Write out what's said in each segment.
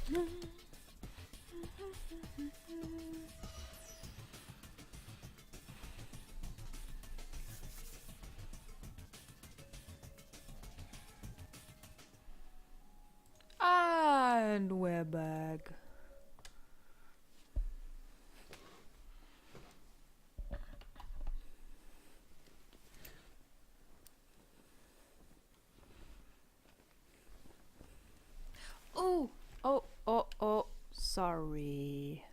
And we're back. Oh, sorry.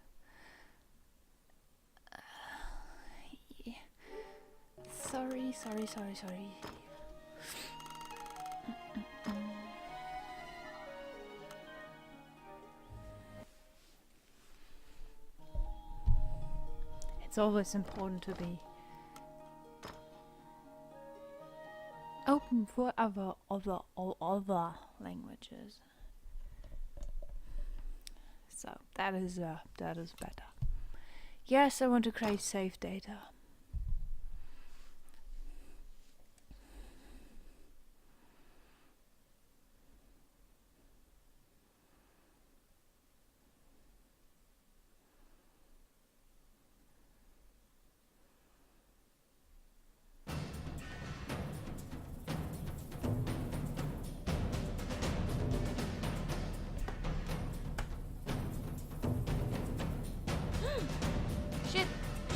Sorry. It's always important to be open for all other languages. So that is better. Yes, I want to create safe data.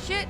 Shit!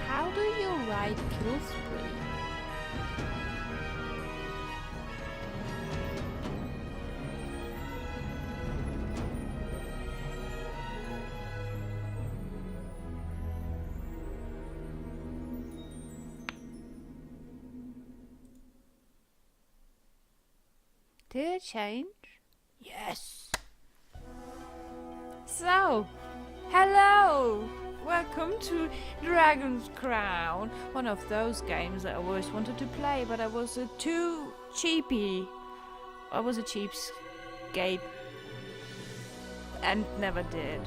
How do you write kill spree? Did it change? Yes! So, hello! Welcome to Dragon's Crown, one of those games that I always wanted to play, but I was too cheapy. I was a cheapskate and never did.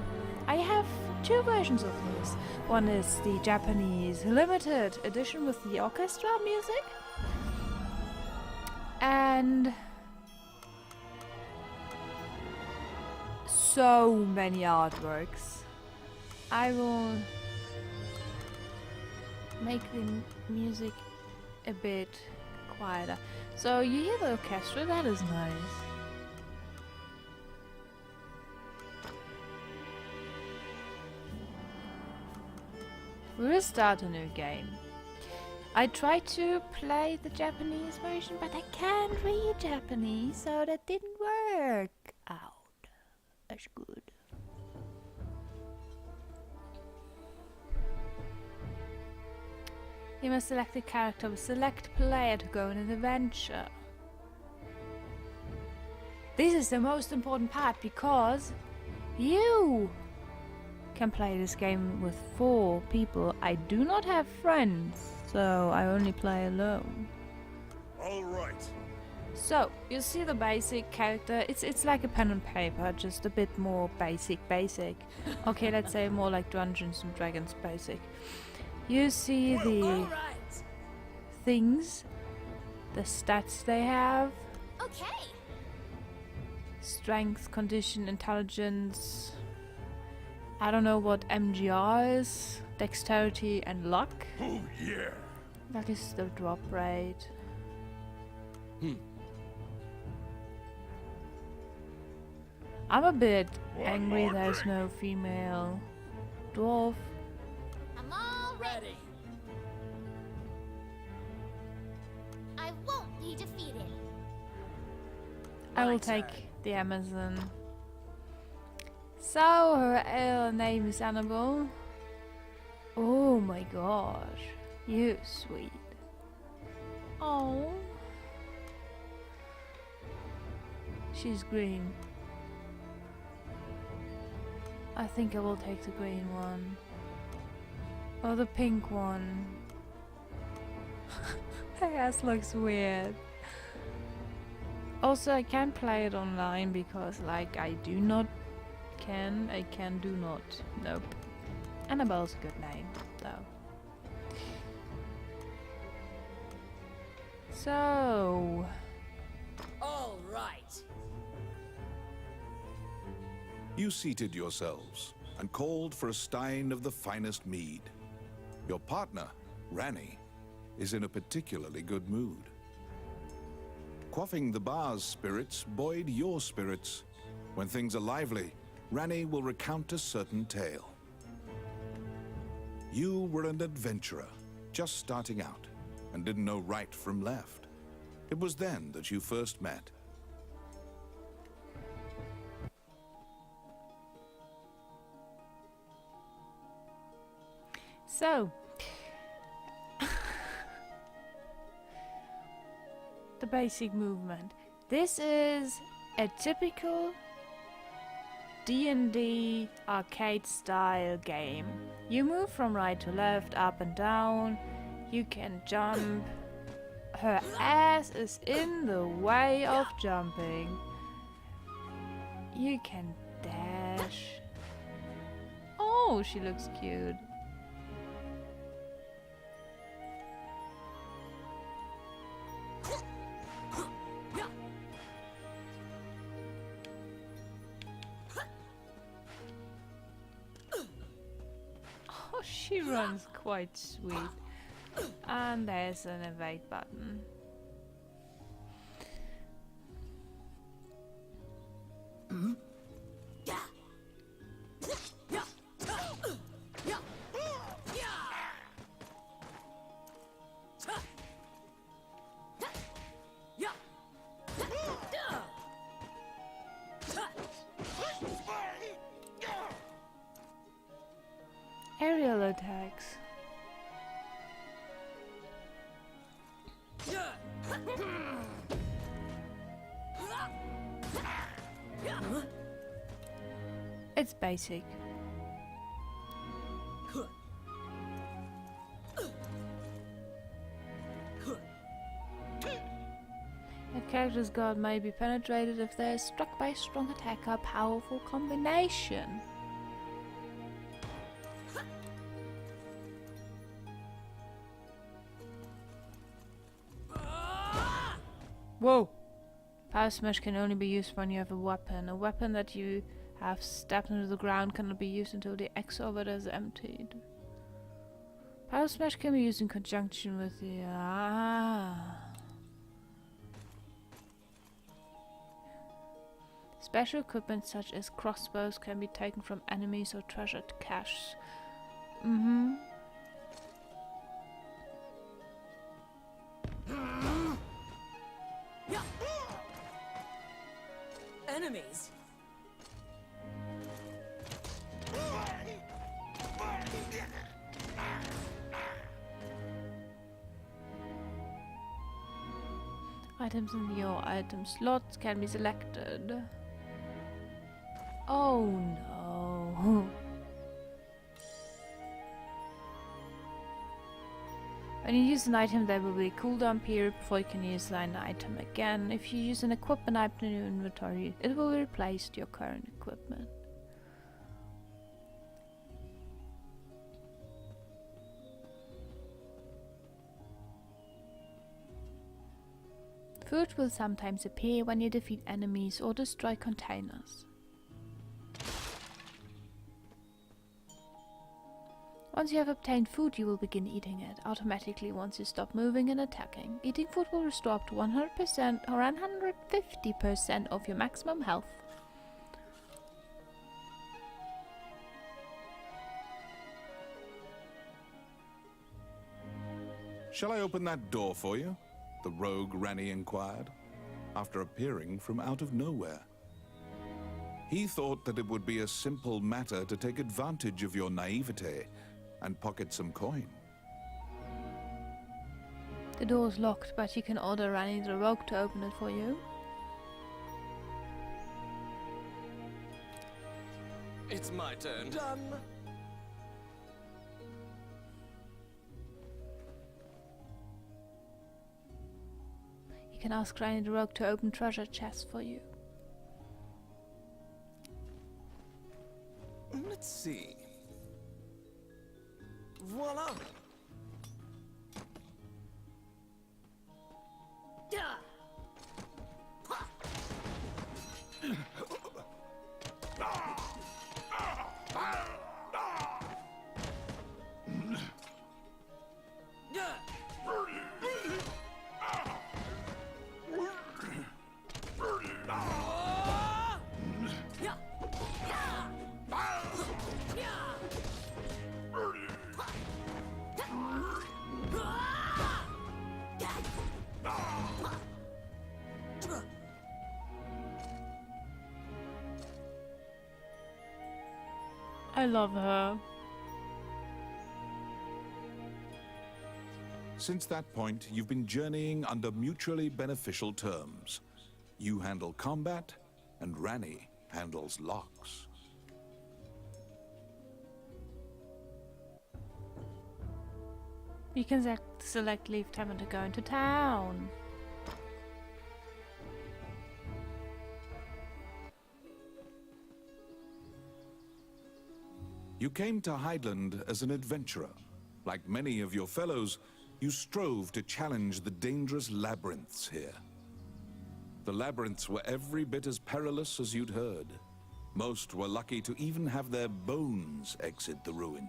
I have two versions of this. One is the Japanese limited edition with the orchestra music, and so many artworks. I will make the music a bit quieter. So you hear the orchestra, that is nice. We will start a new game. I tried to play the Japanese version, but I can't read Japanese, so that didn't work out. That's good. You must select a character with select player to go on an adventure. This is the most important part because you can play this game with 4 people. I do not have friends, so I only play alone. All right. So you see the basic character. It's like a pen and paper, just a bit more basic. Okay, let's say more like Dungeons and Dragons basic. You see the things, the stats they have. Okay. Strength, condition, intelligence. I don't know what MGR is. Dexterity and luck. Oh yeah. That is the drop rate. I'm a bit angry there's no female dwarf. I'm all ready. I won't be defeated. I will take the Amazon. So her name is Annabelle. Oh my gosh, you sweet. Oh, she's green. I think I will take the green one. Or the pink one. Her ass looks weird. Also, I can't play it online because, like, I do not do not. Nope. Annabelle's a good name, though. So... All right. You seated yourselves and called for a stein of the finest mead. Your partner, Ranni, is in a particularly good mood. Quaffing the bar's spirits buoyed your spirits. When things are lively, Ranni will recount a certain tale. You were an adventurer, just starting out, and didn't know right from left. It was then that you first met. So... the basic movement. This is a typical D&D arcade style game. You move from right to left, up and down. You can jump. Her ass is in the way of jumping. You can dash. Oh, she looks cute. She runs quite sweet. And there's an evade button. Aerial attacks. It's basic. A character's guard may be penetrated if they are struck by a strong attack or powerful combination. Whoa! Power Smash can only be used when you have a weapon. A weapon that you have stabbed into the ground cannot be used until the X orbit is emptied. Power Smash can be used in conjunction with the... Special equipment such as crossbows can be taken from enemies or treasured caches. Enemies. Items in your item slots can be selected. Oh no. When you use an item, there will be a cooldown period before you can use an item again. If you use an equipment item in your inventory, it will replace your current equipment. Food will sometimes appear when you defeat enemies or destroy containers. Once you have obtained food, you will begin eating it automatically once you stop moving and attacking. Eating food will restore up to 100% or 150% of your maximum health. Shall I open that door for you? The rogue Ranni inquired, after appearing from out of nowhere. He thought that it would be a simple matter to take advantage of your naivete and pocket some coin. The door's locked, but you can order Ranny the Rogue to open it for you. It's my turn. Done. You can ask Ranny the Rogue to open treasure chests for you. Let's see. Voila! Yeah. I love her. Since that point, you've been journeying under mutually beneficial terms. You handle combat, and Ranny handles locks. You can select leave Tamon to go into town. You came to Hydeland as an adventurer. Like many of your fellows, you strove to challenge the dangerous labyrinths here. The labyrinths were every bit as perilous as you'd heard. Most were lucky to even have their bones exit the ruins.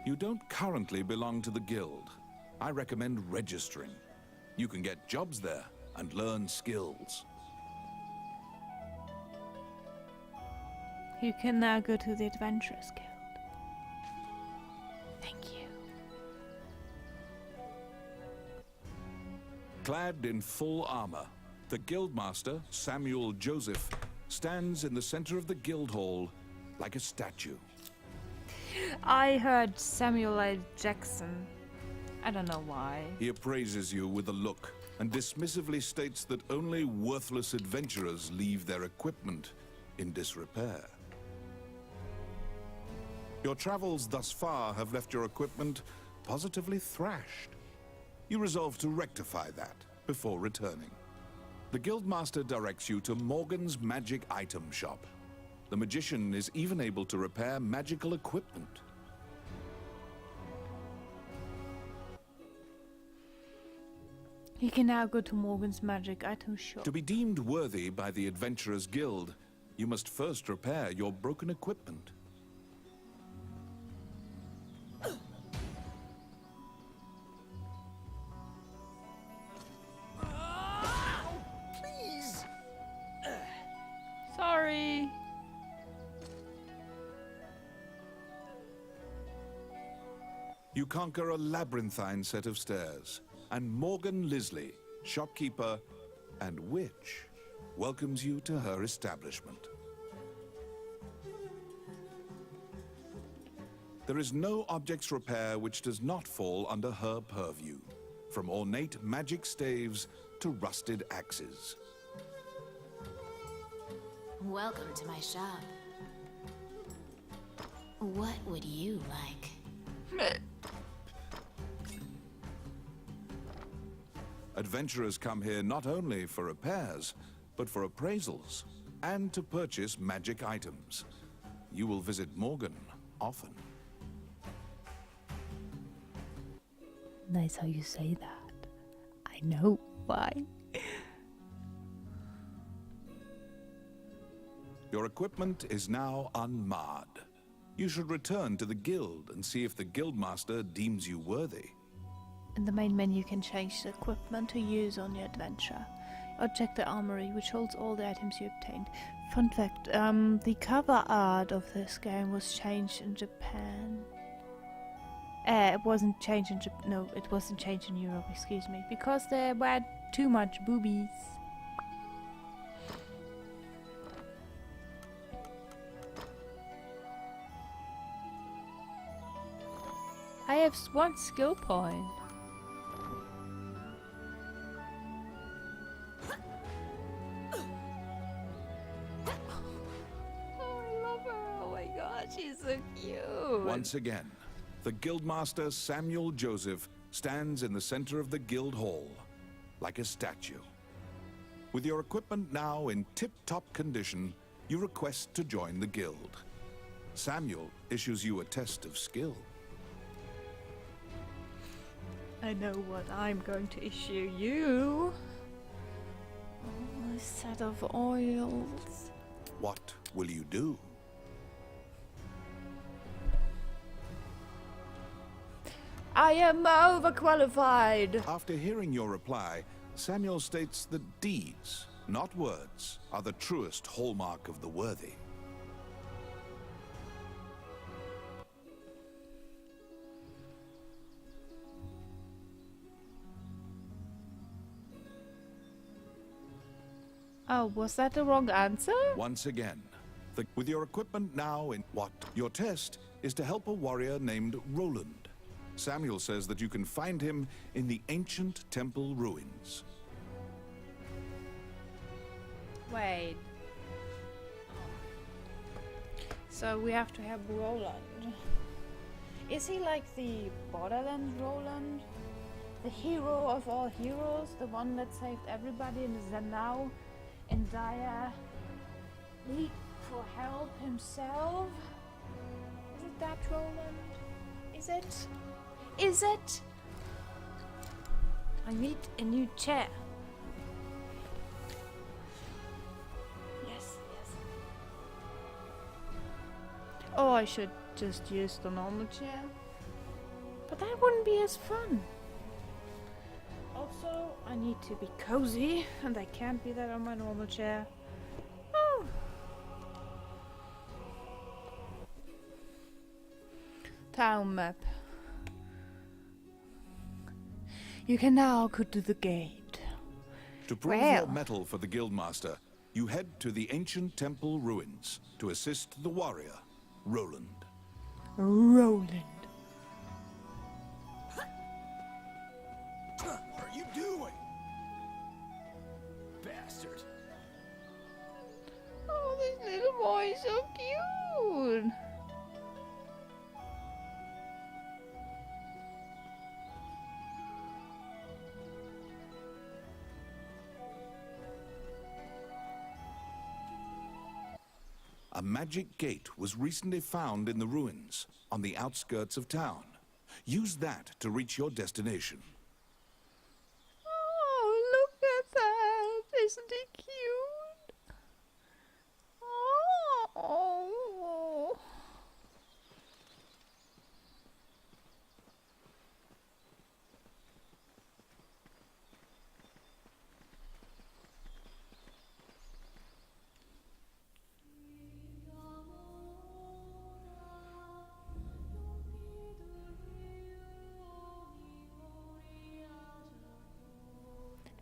You don't currently belong to the guild. I recommend registering. You can get jobs there and learn skills. You can now go to the Adventurers Guild. Thank you. Clad in full armor, the Guildmaster, Samuel Joseph, stands in the center of the guild hall like a statue. I heard Samuel L. Jackson. I don't know why. He appraises you with a look and dismissively states that only worthless adventurers leave their equipment in disrepair. Your travels thus far have left your equipment positively thrashed. You resolve to rectify that before returning. The Guildmaster directs you to Morgan's Magic Item Shop. The magician is even able to repair magical equipment. You can now go to Morgan's Magic Item Shop. To be deemed worthy by the Adventurers Guild, you must first repair your broken equipment. Please! Sorry. You conquer a labyrinthine set of stairs, and Morgan Lisley, shopkeeper and witch, welcomes you to her establishment. There is no objects repair which does not fall under her purview, from ornate magic staves to rusted axes. Welcome to my shop. What would you like? Adventurers come here not only for repairs, but for appraisals, and to purchase magic items. You will visit Morgan often. Nice how you say that. I know why. Your equipment is now unmarred. You should return to the guild and see if the guildmaster deems you worthy. In the main menu you can change the equipment to use on your adventure. Or check the armory, which holds all the items you obtained. Fun fact, the cover art of this game was changed in Japan. It wasn't changed in Japan. No, it wasn't changed in Europe, excuse me. Because there were too much boobies. I have one skill point. Oh, I love her. Oh my god, she's so cute. Once again, the Guildmaster Samuel Joseph stands in the center of the guild hall, like a statue. With your equipment now in tip-top condition, you request to join the guild. Samuel issues you a test of skill. I know what I'm going to issue you. A set of oils. What will you do? I am overqualified. After hearing your reply, Samuel states that deeds, not words, are the truest hallmark of the worthy. Oh, was that the wrong answer? Once again, with your equipment now in what? Your test is to help a warrior named Roland. Samuel says that you can find him in the ancient temple ruins. Wait. So we have to have Roland. Is he like the Borderlands Roland? The hero of all heroes? The one that saved everybody and is now in dire need for help himself? Is it that Roland? Is it? Is it? I need a new chair. Yes, yes. Oh, I should just use the normal chair. But that wouldn't be as fun. Also, I need to be cozy, and I can't be that on my normal chair. Oh. Town map. You can now go to the gate. To prove Well. your mettle for the Guildmaster, you head to the ancient temple ruins to assist the warrior, Roland. Roland. What are you doing? Bastard. Oh, this little boy is so cute. A magic gate was recently found in the ruins on the outskirts of town. Use that to reach your destination. Oh, look at that. Isn't he cute? Oh.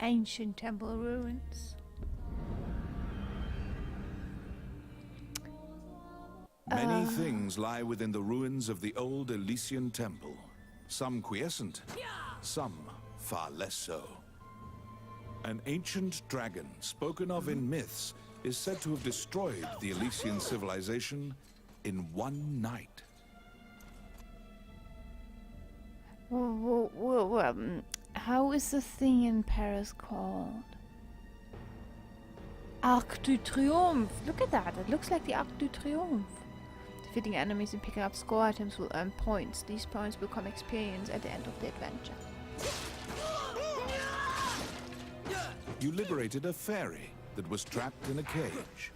Ancient temple ruins. Many things lie within the ruins of the old Elysian temple. Some quiescent, some far less so. An ancient dragon, spoken of in myths, is said to have destroyed the Elysian civilization in one night. How is the thing in Paris called? Arc de Triomphe. Look at that. It looks like the Arc de Triomphe. Defeating enemies and picking up score items will earn points. These points become experience at the end of the adventure. You liberated a fairy that was trapped in a cage.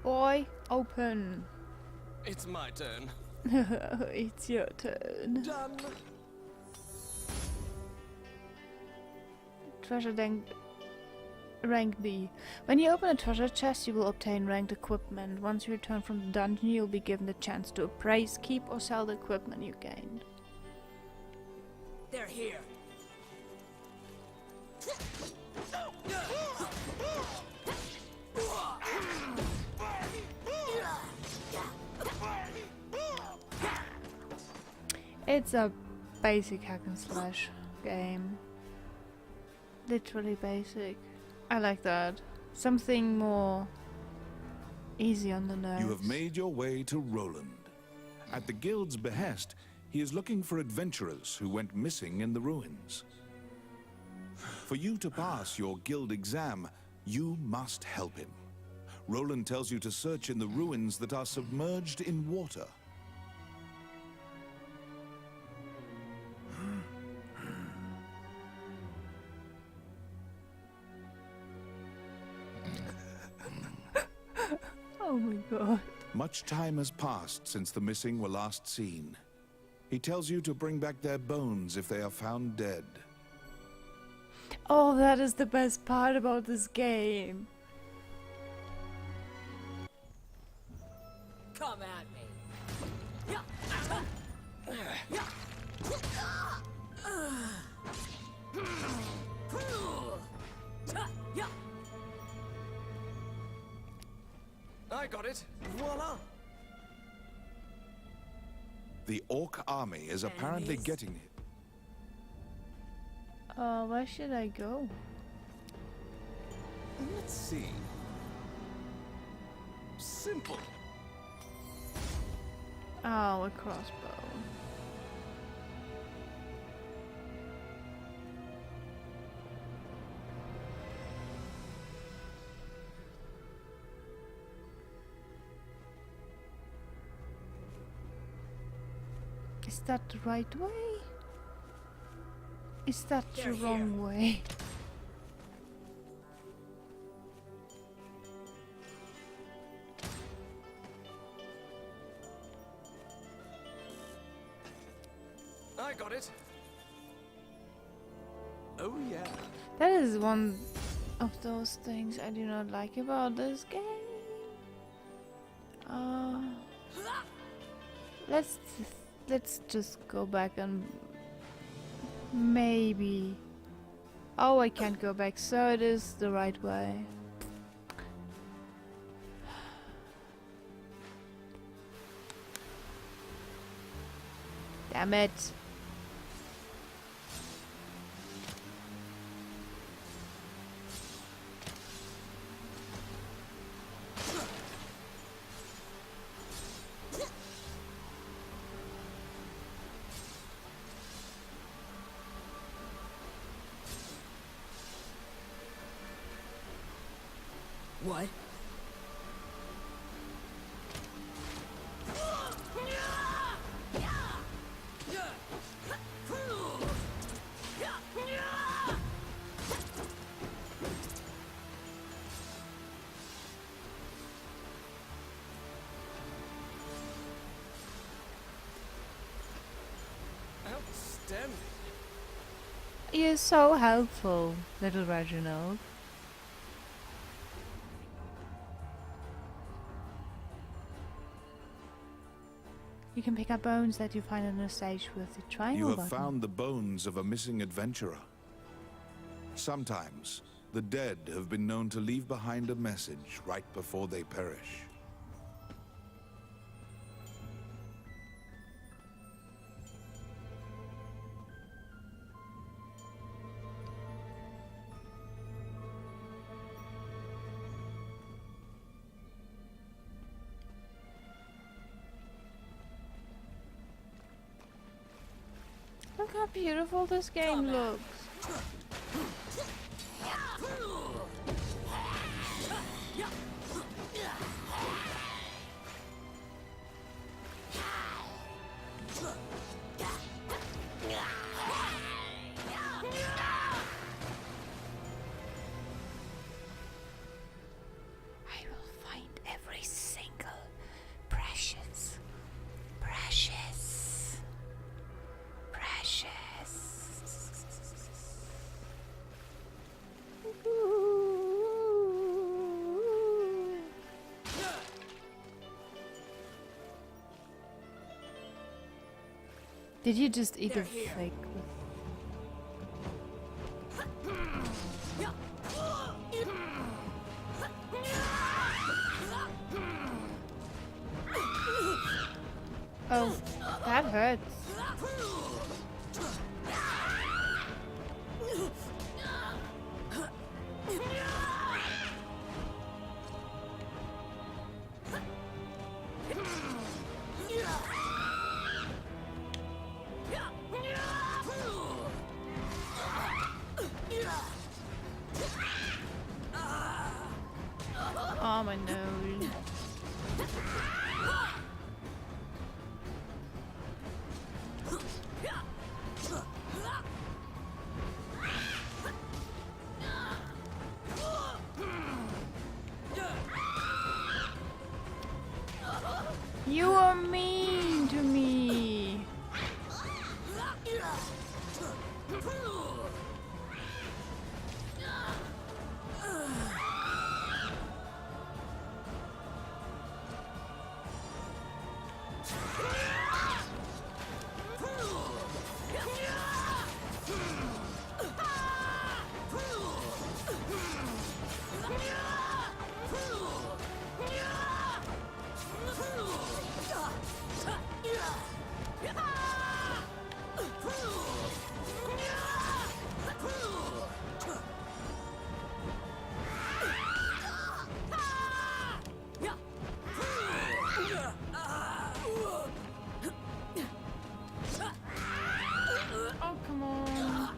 Boy, open. It's my turn. It's your turn. Done. Treasure rank B. When you open a treasure chest, you will obtain ranked equipment. Once you return from the dungeon, you'll be given the chance to appraise, keep, or sell the equipment you gained. They're here. It's a basic hack and slash game. Literally basic. I like that. Something more easy on the nerves. You have made your way to Roland. At the guild's behest, he is looking for adventurers who went missing in the ruins. For you to pass your guild exam, you must help him. Roland tells you to search in the ruins that are submerged in water. Oh my god. Much time has passed since the missing were last seen. He tells you to bring back their bones if they are found dead. Oh, that is the best part about this game. Come at me. I got it. Voila. The orc army is apparently Enemies. getting it. Where should I go? Let's see. Simple. Oh, a crossbow. Is that the right way? Is that the They're wrong way? I got it. Oh yeah. That is one of those things I do not like about this game. Let's just go back and maybe. Oh, I can't go back, so it is the right way. Damn it. What? Outstanding. You're so helpful, little Reginald. You can pick up bones that you find in a stage with the triangle You have button. found the bones of a missing adventurer. Sometimes, the dead have been known to leave behind a message right before they perish. Look how beautiful this game looks. I will find every single precious. Did you just eat a fig? Oh, that hurts. Oh my nose. You are mean to me. Oh, come on.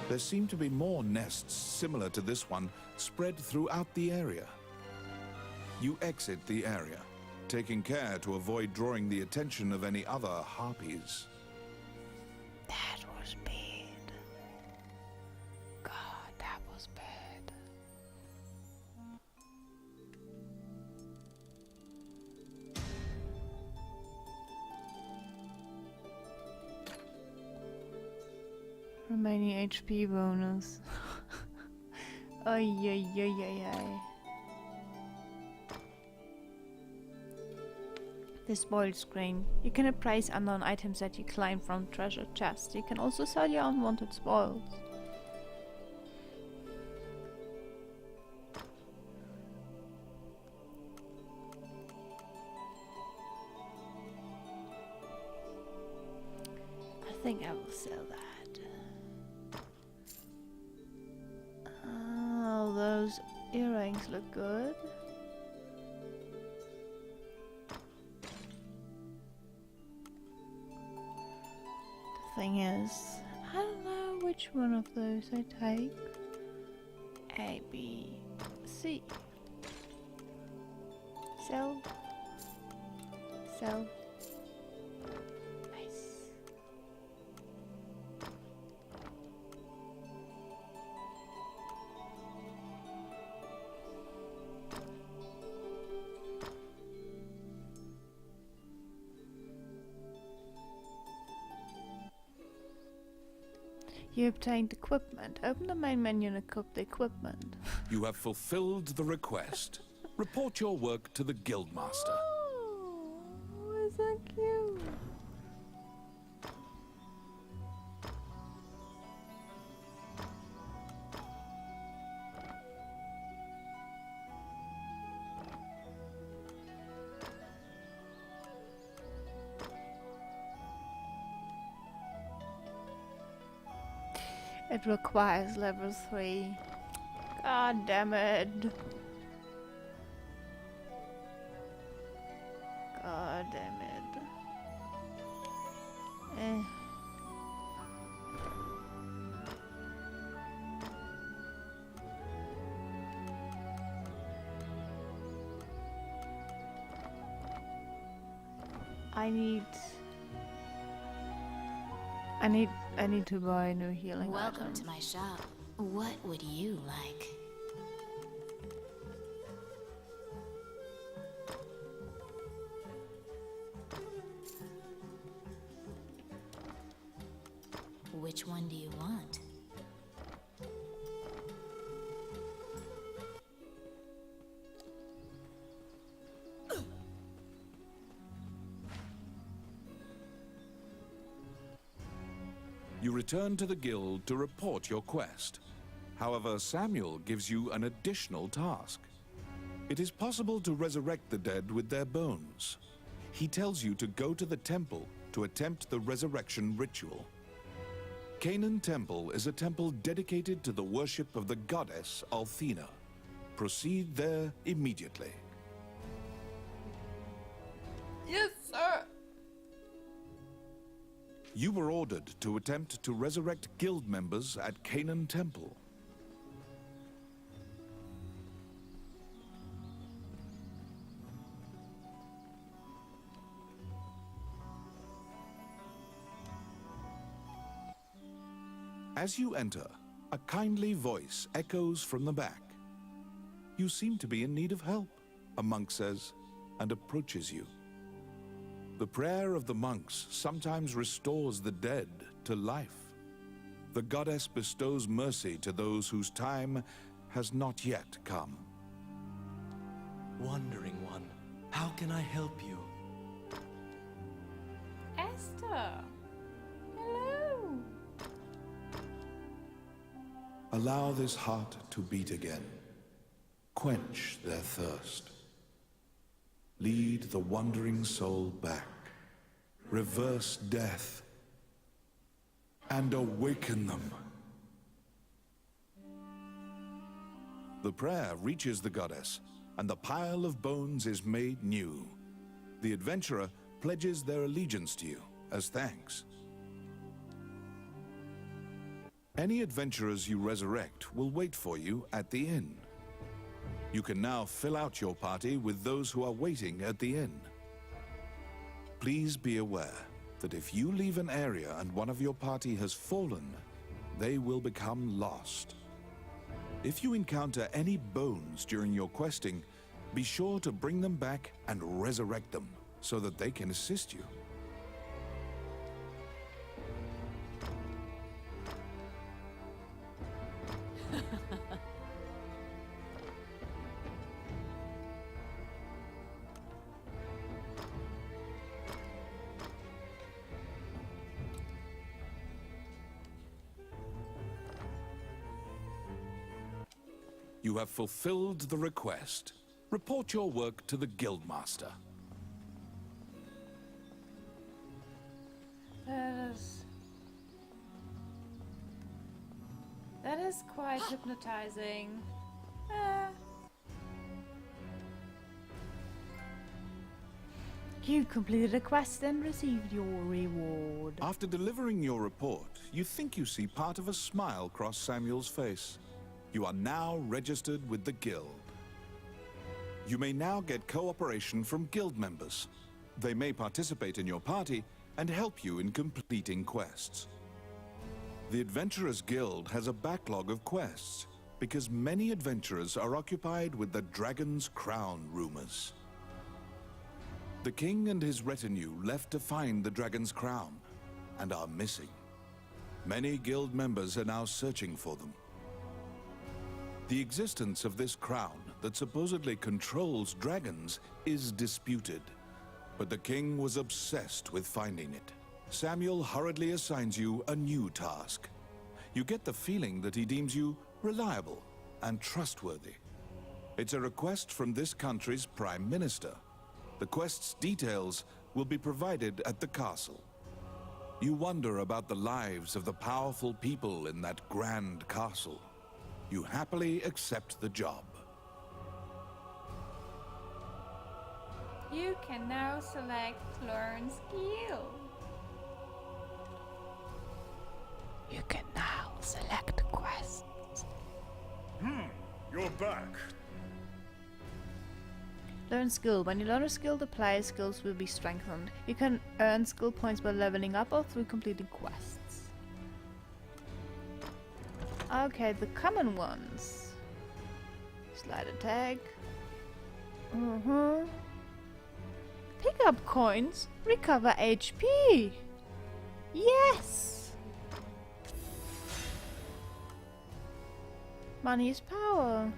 There seem to be more nests similar to this one spread throughout the area. You exit the area, taking care to avoid drawing the attention of any other harpies. That was bad. God, that was bad. Remaining HP bonus. Ay, ay, ay, ay, ay. The spoiled screen. You can appraise unknown items that you claim from treasure chests. You can also sell your unwanted spoils. I think I will sell that. Oh, those earrings look good. The thing is, I don't know which one of those I take. A, B, C. Sell. Sell. Nice. You obtained equipment. Open the main menu and equip the equipment. You have fulfilled the request. Report your work to the Guildmaster. Oh, is that cute? It requires level 3. God damn it. God damn it. Eh. I need to buy a new healing Welcome items. to my shop. What would you like? Which one do you want? You return to the guild to report your quest. However, Samuel gives you an additional task. It is possible to resurrect the dead with their bones. He tells you to go to the temple to attempt the resurrection ritual. Canaan Temple is a temple dedicated to the worship of the goddess Althena. Proceed there immediately. Yes, sir. You were ordered to attempt to resurrect guild members at Canaan Temple. As you enter, a kindly voice echoes from the back. You seem to be in need of help, a monk says, and approaches you. The prayer of the monks sometimes restores the dead to life. The goddess bestows mercy to those whose time has not yet come. Wandering one, how can I help you? Esther. Hello. Allow this heart to beat again. Quench their thirst. Lead the wandering soul back. Reverse death. And awaken them. The prayer reaches the goddess, and the pile of bones is made new. The adventurer pledges their allegiance to you as thanks. Any adventurers you resurrect will wait for you at the inn. You can now fill out your party with those who are waiting at the inn. Please be aware that if you leave an area and one of your party has fallen, they will become lost. If you encounter any bones during your questing, be sure to bring them back and resurrect them so that they can assist you. You have fulfilled the request. Report your work to the Guildmaster. That is quite hypnotizing. You completed a quest and received your reward. After delivering your report, you think you see part of a smile cross Samuel's face. You are now registered with the Guild. You may now get cooperation from Guild members. They may participate in your party and help you in completing quests. The Adventurers Guild has a backlog of quests because many adventurers are occupied with the Dragon's Crown rumors. The king and his retinue left to find the Dragon's Crown and are missing. Many Guild members are now searching for them. The existence of this crown that supposedly controls dragons is disputed, but the king was obsessed with finding it. Samuel hurriedly assigns you a new task. You get the feeling that he deems you reliable and trustworthy. It's a request from this country's Prime Minister. The quest's details will be provided at the castle. You wonder about the lives of the powerful people in that grand castle. You happily accept the job. You can now select Learn Skill. You can now select quests. You're back. Learn skill. When you learn a skill, the player's skills will be strengthened. You can earn skill points by leveling up or through completing quests. Okay, the common ones. Slide attack. Pick up coins. Recover HP. Yes! Money is power.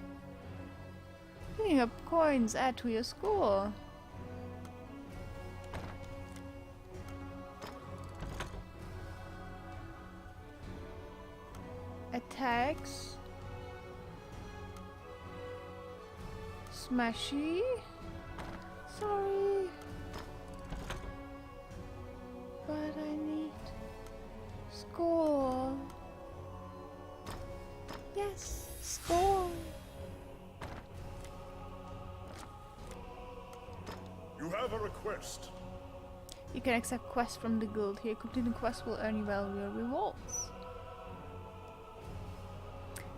Picking up coins add to your score. Attacks. Smashy. Sorry. But I need score. Yes, score. You have a request. You can accept quests from the guild here. Completing quests will earn you valuable rewards.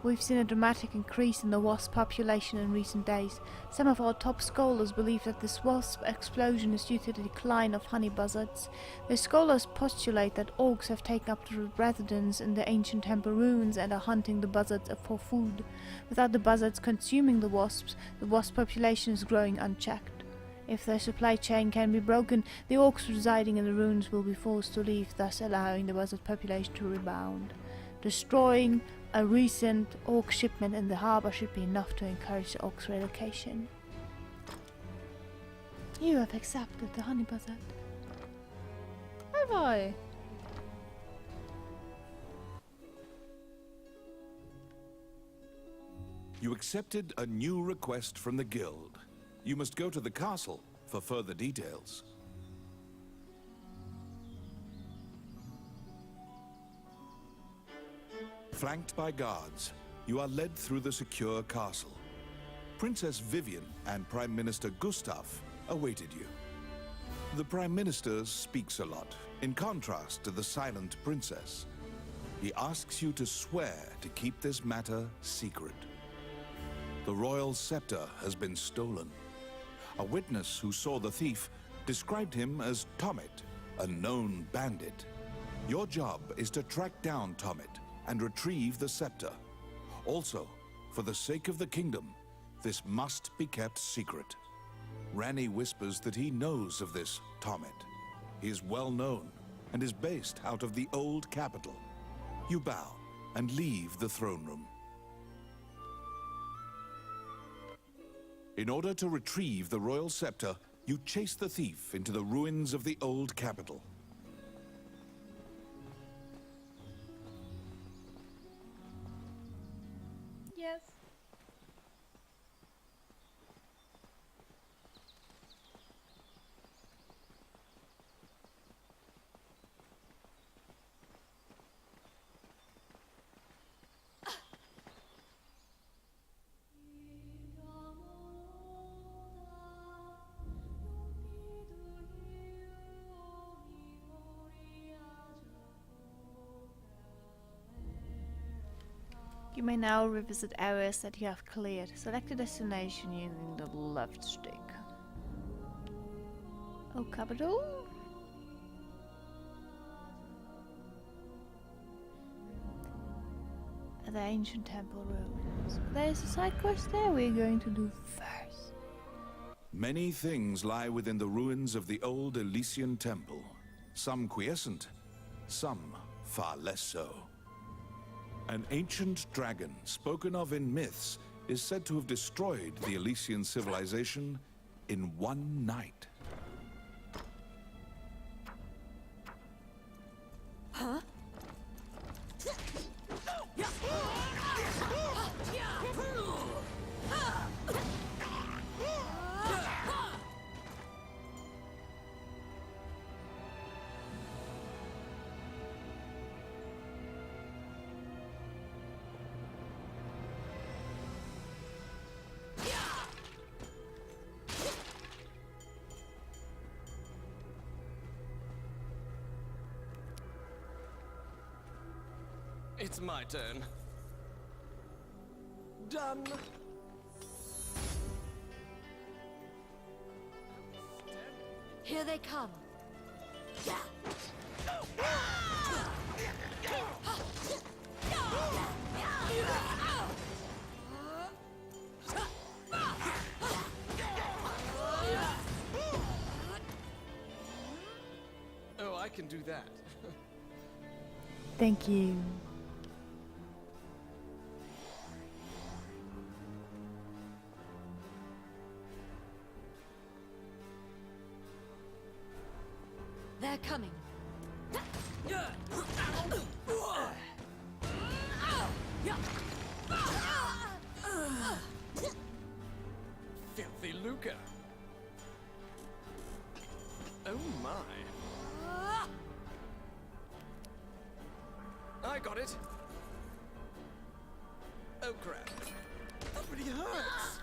We've seen a dramatic increase in the wasp population in recent days. Some of our top scholars believe that this wasp explosion is due to the decline of honey buzzards. The scholars postulate that orcs have taken up residence in the ancient temple ruins and are hunting the buzzards for food. Without the buzzards consuming the wasp population is growing unchecked. If their supply chain can be broken, the orcs residing in the ruins will be forced to leave, thus allowing the buzzard population to rebound. Destroying a recent orc shipment in the harbour should be enough to encourage the orcs' relocation. You have accepted the honey buzzard. Have I? You accepted a new request from the guild. You must go to the castle for further details. Flanked by guards, you are led through the secure castle. Princess Vivian and Prime Minister Gustav awaited you. The Prime Minister speaks a lot, in contrast to the silent princess. He asks you to swear to keep this matter secret. The royal scepter has been stolen. A witness who saw the thief described him as Tommet, a known bandit. Your job is to track down Tommet and retrieve the scepter. Also, for the sake of the kingdom, this must be kept secret. Ranni whispers that he knows of this Tommet. He is well known and is based out of the old capital. You bow and leave the throne room. In order to retrieve the royal scepter, you chase the thief into the ruins of the old capital. Yes. You may now revisit areas that you have cleared. Select a destination using the left stick. Oh, capital? The ancient temple ruins. There's a side quest there we're going to do first. Many things lie within the ruins of the old Elysian temple. Some quiescent, some far less so. An ancient dragon, spoken of in myths, is said to have destroyed the Elysian civilization in one night. Huh? It's my turn. Done. Here they come. Oh, I can do that. Thank you. They're coming. Filthy lucre. Oh my. I got it. Oh crap. That really hurts.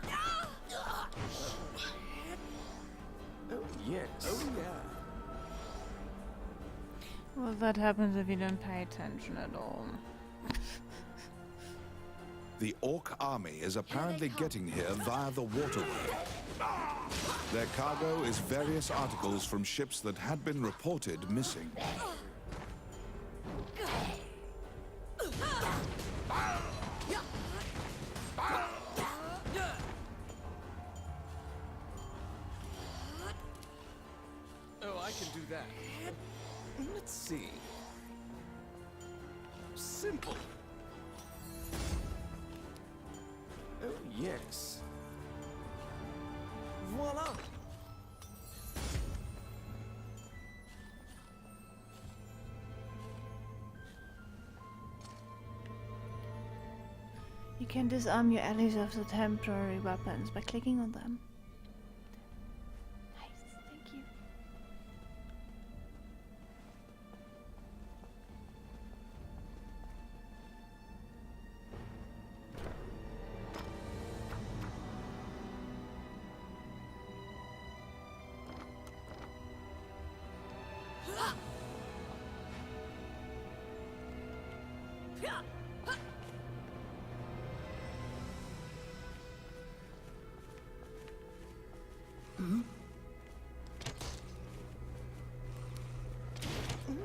Oh yes. Oh yeah. Well, that happens if you don't pay attention at all. The Orc army is apparently getting here via the waterway. Their cargo is various articles from ships that had been reported missing. Oh, I can do that. Let's see. Simple. Oh, yes. Voila! You can disarm your allies of the temporary weapons by clicking on them. Nice, thank you.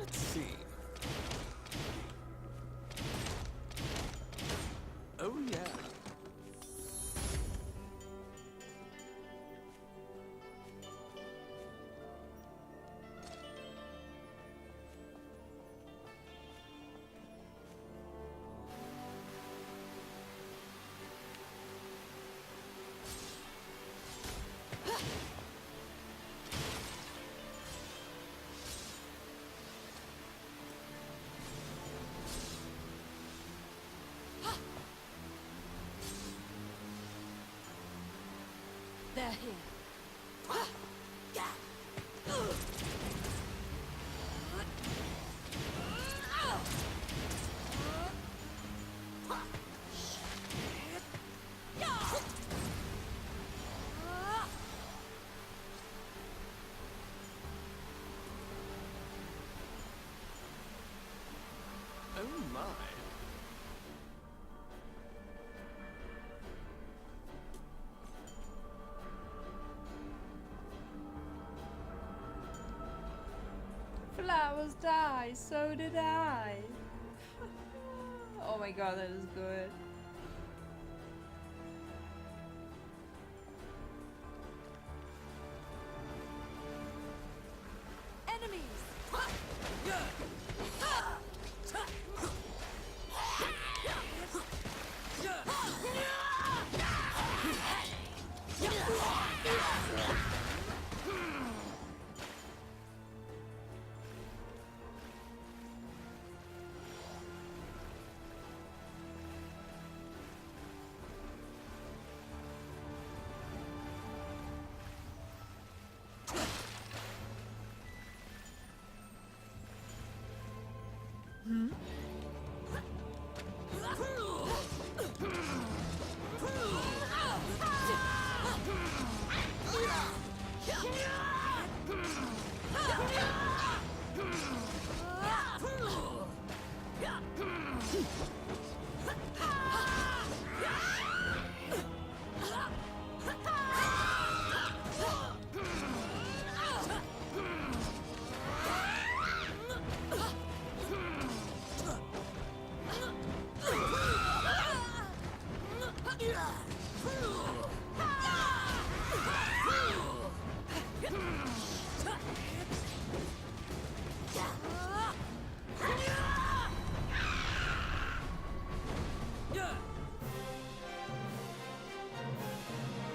Let's see. Oh yeah. They're here. Oh my. Flowers die, so did I. Oh my god, that is good. Enemies!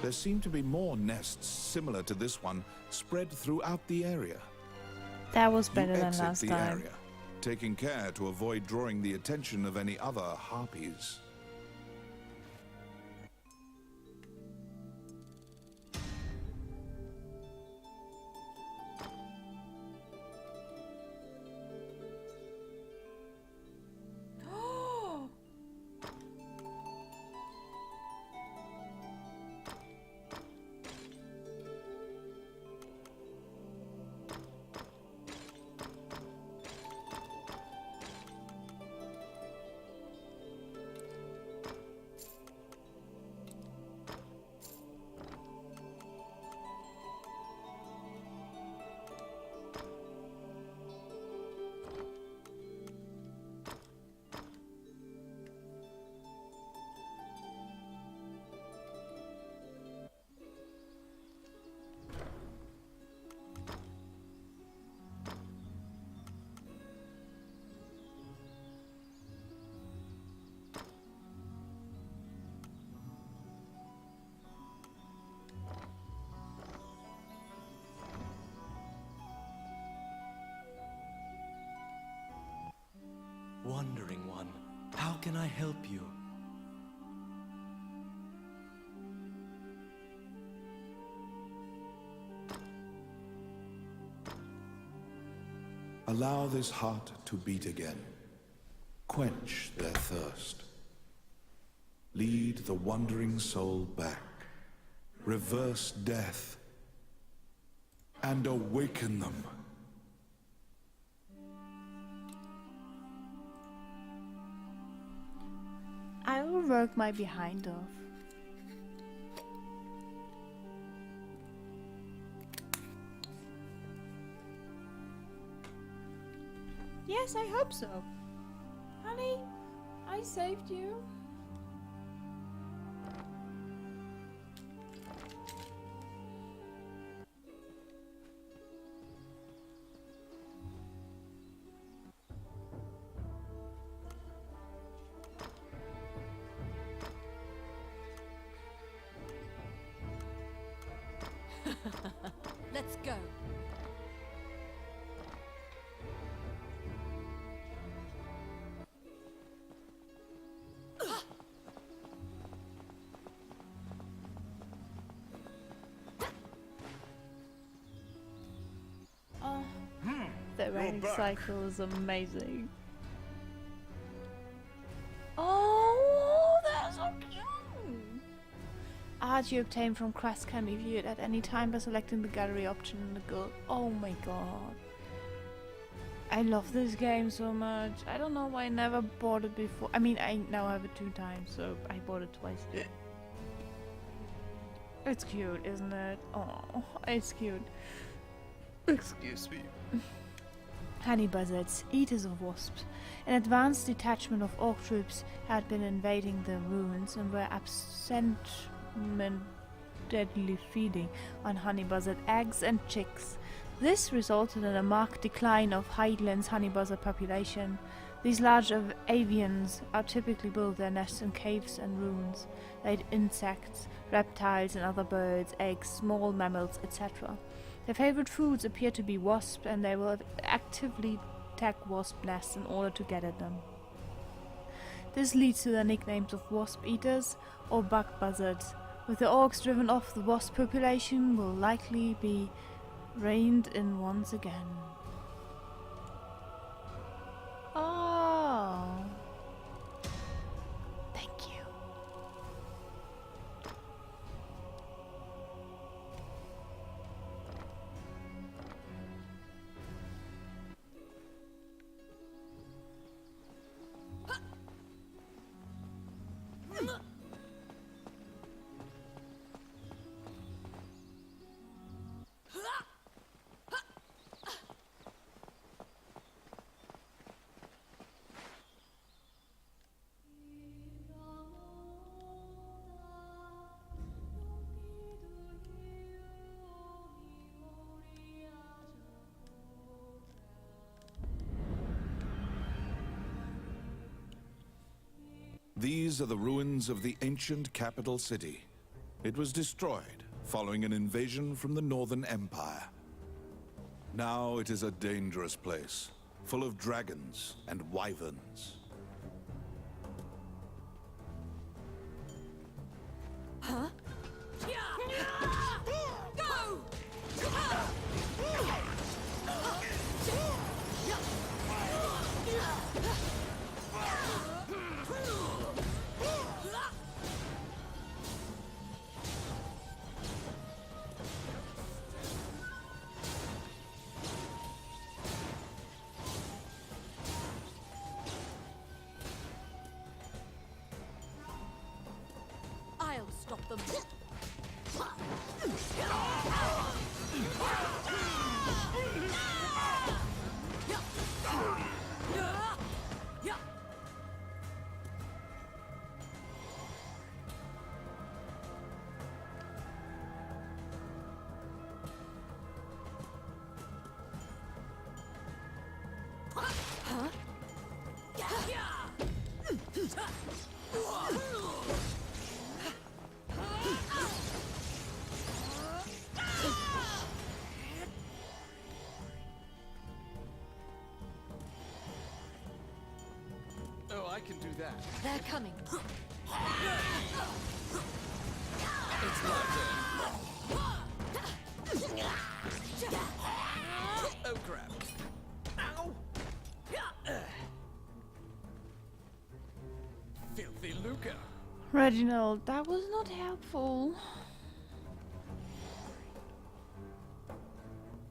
There seem to be more nests similar to this one spread throughout the area. That was You better than exit last the time. area, taking care to avoid drawing the attention of any other harpies. Wandering One, how can I help you? Allow this heart to beat again. Quench their thirst. Lead the wandering soul back. Reverse death. And awaken them. I will work my behind off. Yes, I hope so. Honey, I saved you. Let's go. Oh, the running back. cycle is amazing. Oh, that's so cute! Art you obtain from quests can be viewed at any time by selecting the gallery option in the guild. Oh my god. I love this game so much. I don't know why I never bought it before. I mean, I now have it 2 times, so I bought it twice. It's cute, isn't it? Oh, it's cute. Excuse me. Honey buzzards, eaters of wasps. An advanced detachment of orc troops had been invading the ruins and were absent-mindedly feeding on honey buzzard eggs and chicks. This resulted in a marked decline of Highlands honey buzzard population. These large avians are typically build their nests in caves and ruins. They eat insects, reptiles and other birds, eggs, small mammals, etc. Their favorite foods appear to be wasps, and they will actively attack wasp nests in order to get at them. This leads to their nicknames of wasp eaters or bug buzzards. With the orcs driven off, the wasp population will likely be reined in once again. Oh, thank you. These are the ruins of the ancient capital city. It was destroyed following an invasion from the Northern Empire. Now it is a dangerous place, full of dragons and wyverns. I'll stop them. Oh, I can do that. They're coming. It's my turn. Oh, crap. Ow! Filthy Luca. Reginald, that was not helpful.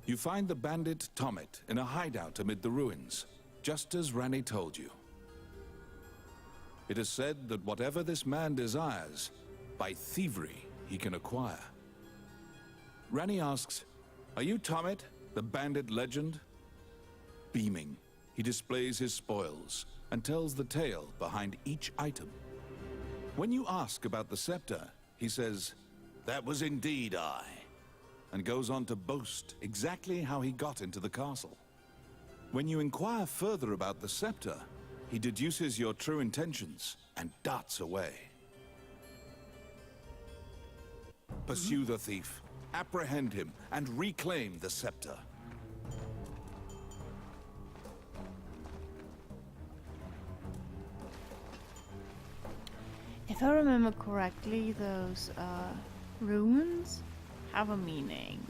You find the bandit Tommet in a hideout amid the ruins, just as Ranni told you. It is said that whatever this man desires, by thievery he can acquire. Ranni asks, "Are you Tommet, the bandit legend?" Beaming, he displays his spoils and tells the tale behind each item. When you ask about the scepter, he says, "That was indeed I," and goes on to boast exactly how he got into the castle. When you inquire further about the scepter, he deduces your true intentions and darts away. Pursue the thief, apprehend him, and reclaim the scepter. If I remember correctly, those runes have a meaning,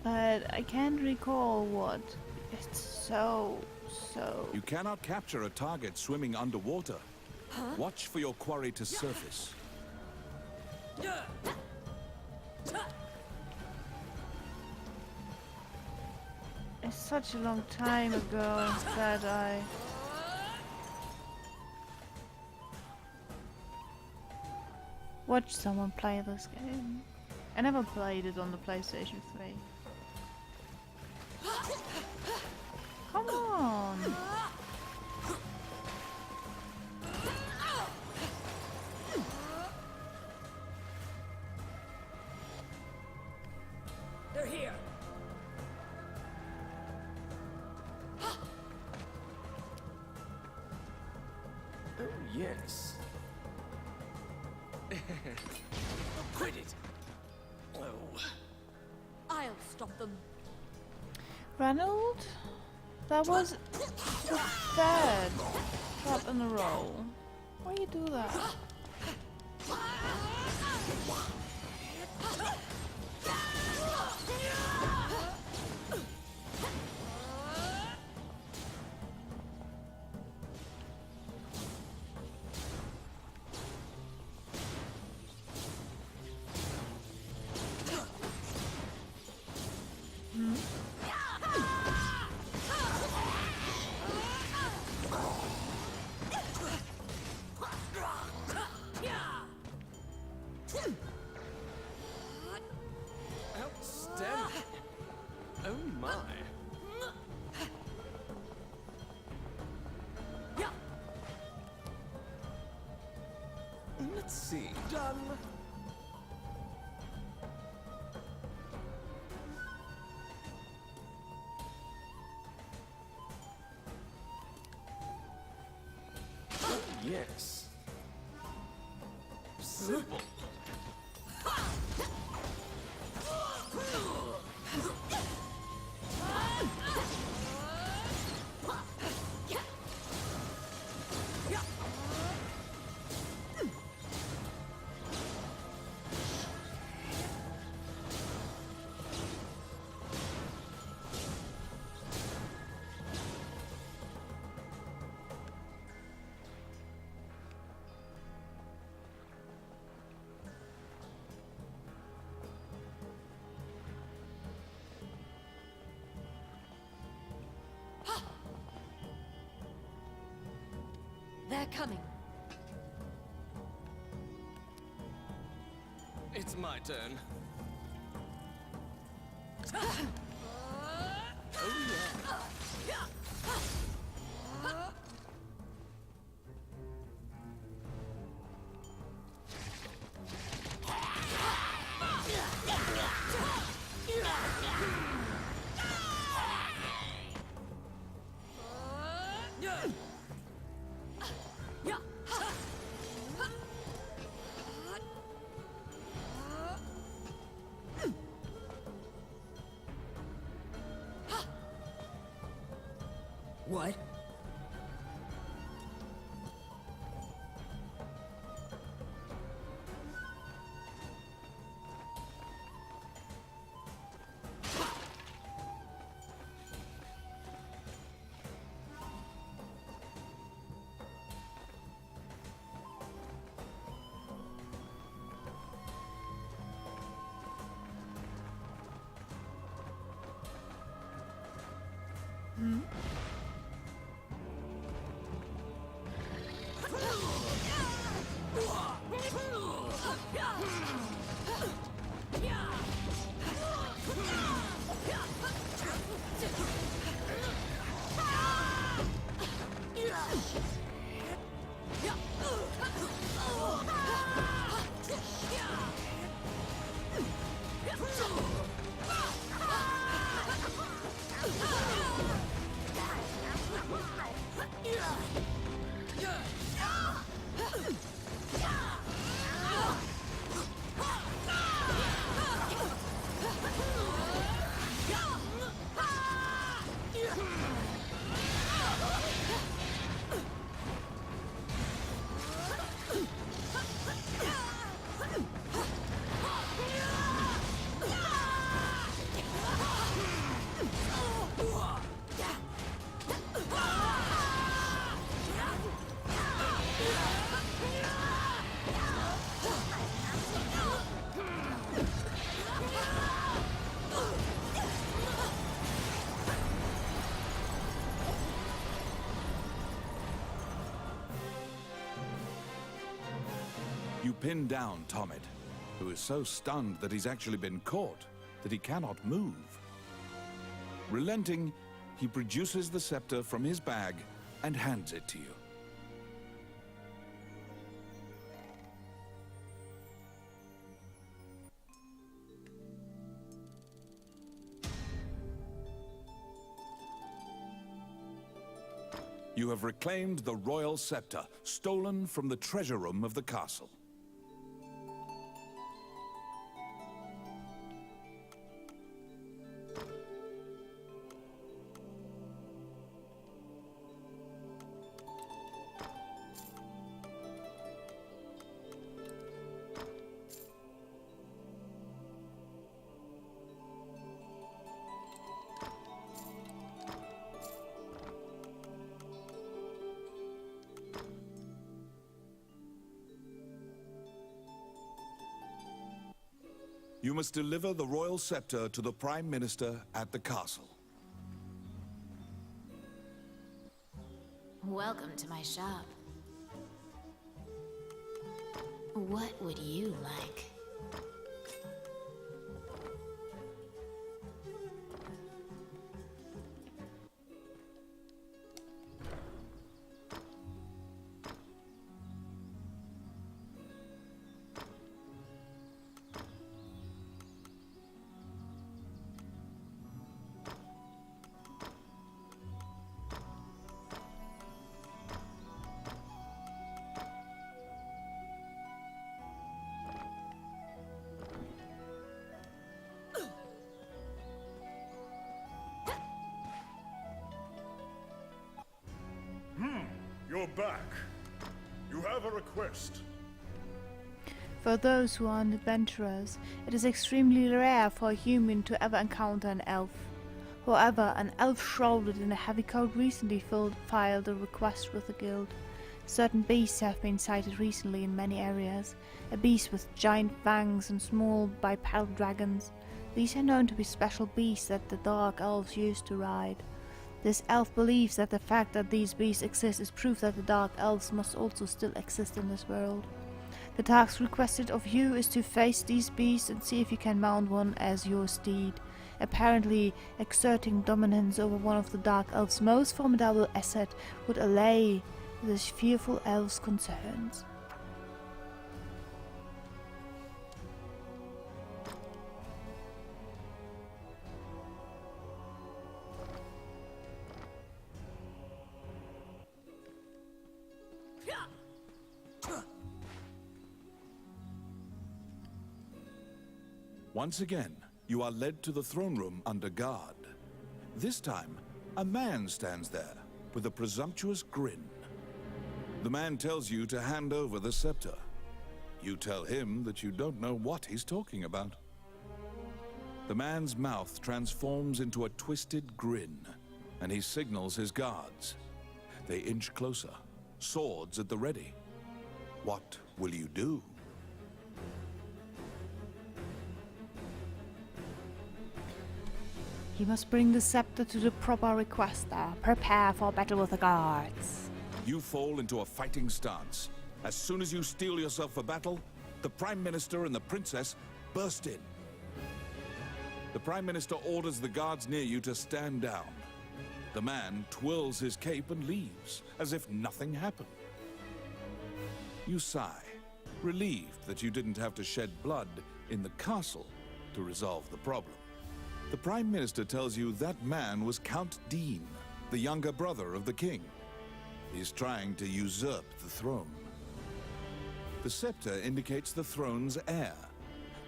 but I can't recall what. It's so. You cannot capture a target swimming underwater. Watch for your quarry to surface. It's such a long time ago that I watched someone play this game. I never played it on the PlayStation 3. Come on! They're here. Oh, yes. Quit it. Oh. I'll stop them. Ranald? That was the third shot in a row. Why you do that? Outstanding. Oh, my. Let's see. Done. Oh, yes. Simple. They're coming. It's my turn. What? You pin down Tomid, who is so stunned that he's actually been caught, that he cannot move. Relenting, he produces the scepter from his bag and hands it to you. You have reclaimed the royal scepter, stolen from the treasure room of the castle. You must deliver the royal scepter to the Prime Minister at the castle. Welcome to my shop. What would you like? You're back. You have a request. For those who aren't adventurers, it is extremely rare for a human to ever encounter an elf. However, an elf shrouded in a heavy coat recently filed a request with the guild. Certain beasts have been sighted recently in many areas. A beast with giant fangs and small bipedal dragons. These are known to be special beasts that the dark elves used to ride. This elf believes that the fact that these beasts exist is proof that the Dark Elves must also still exist in this world. The task requested of you is to face these beasts and see if you can mount one as your steed, apparently exerting dominance over one of the Dark Elves' most formidable assets would allay the fearful elves' concerns. Once again, you are led to the throne room under guard. This time, a man stands there with a presumptuous grin. The man tells you to hand over the scepter. You tell him that you don't know what he's talking about. The man's mouth transforms into a twisted grin, and he signals his guards. They inch closer, swords at the ready. What will you do? You must bring the scepter to the proper requester. Prepare for battle with the guards. You fall into a fighting stance. As soon as you steel yourself for battle, the Prime Minister and the Princess burst in. The Prime Minister orders the guards near you to stand down. The man twirls his cape and leaves, as if nothing happened. You sigh, relieved that you didn't have to shed blood in the castle to resolve the problem. The Prime Minister tells you that man was Count Dean, the younger brother of the king. He's trying to usurp the throne. The scepter indicates the throne's heir.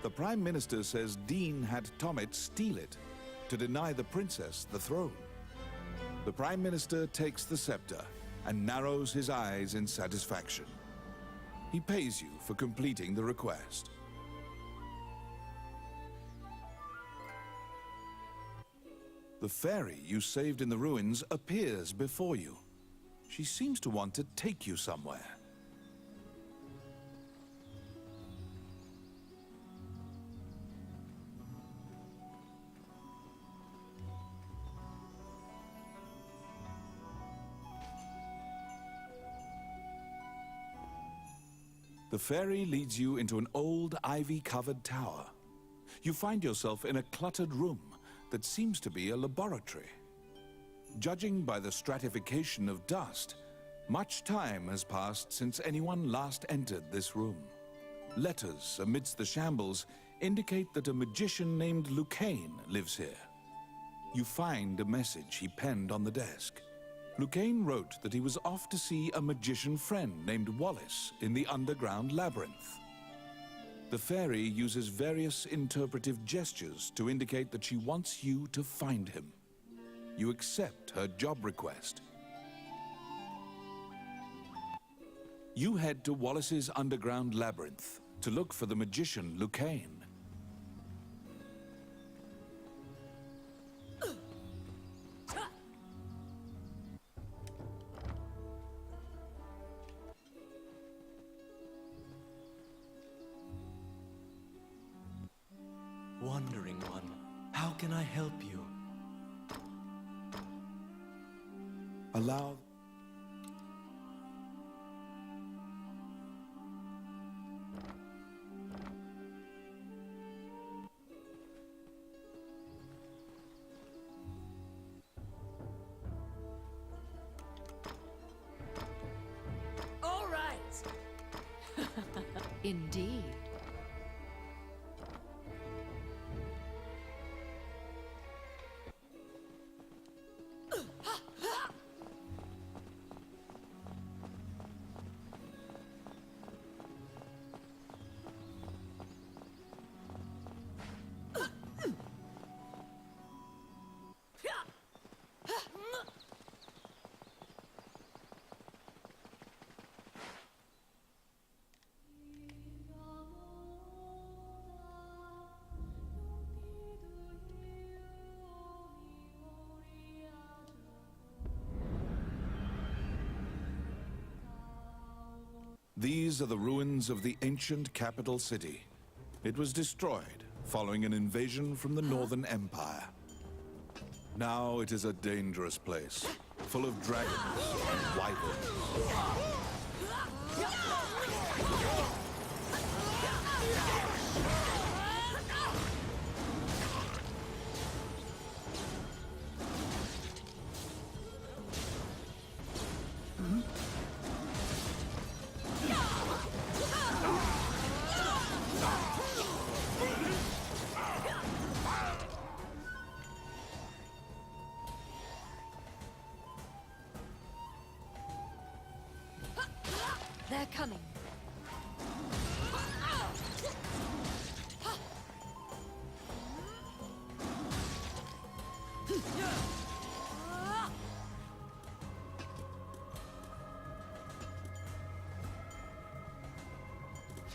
The Prime Minister says Dean had Tommet steal it to deny the princess the throne. The Prime Minister takes the scepter and narrows his eyes in satisfaction. He pays you for completing the request. The fairy you saved in the ruins appears before you. She seems to want to take you somewhere. The fairy leads you into an old ivy-covered tower. You find yourself in a cluttered room that seems to be a laboratory. Judging by the stratification of dust, much time has passed since anyone last entered this room. Letters amidst the shambles indicate that a magician named Lucane lives here. You find a message he penned on the desk. Lucane wrote that he was off to see a magician friend named Wallace in the underground labyrinth. The fairy uses various interpretive gestures to indicate that she wants you to find him. You accept her job request. You head to Wallace's underground labyrinth to look for the magician Lucane. Wandering One, how can I help you? Allow... All right. Indeed. These are the ruins of the ancient capital city. It was destroyed following an invasion from the Northern Empire. Now it is a dangerous place, full of dragons and wyverns. They're coming.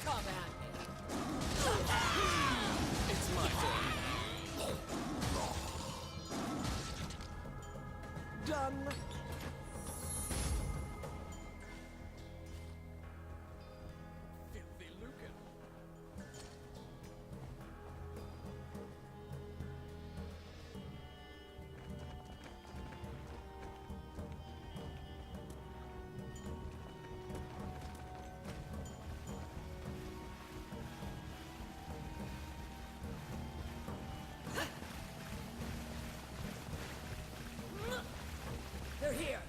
Come at me. It's my turn. Done. Filthy lucre. They're here.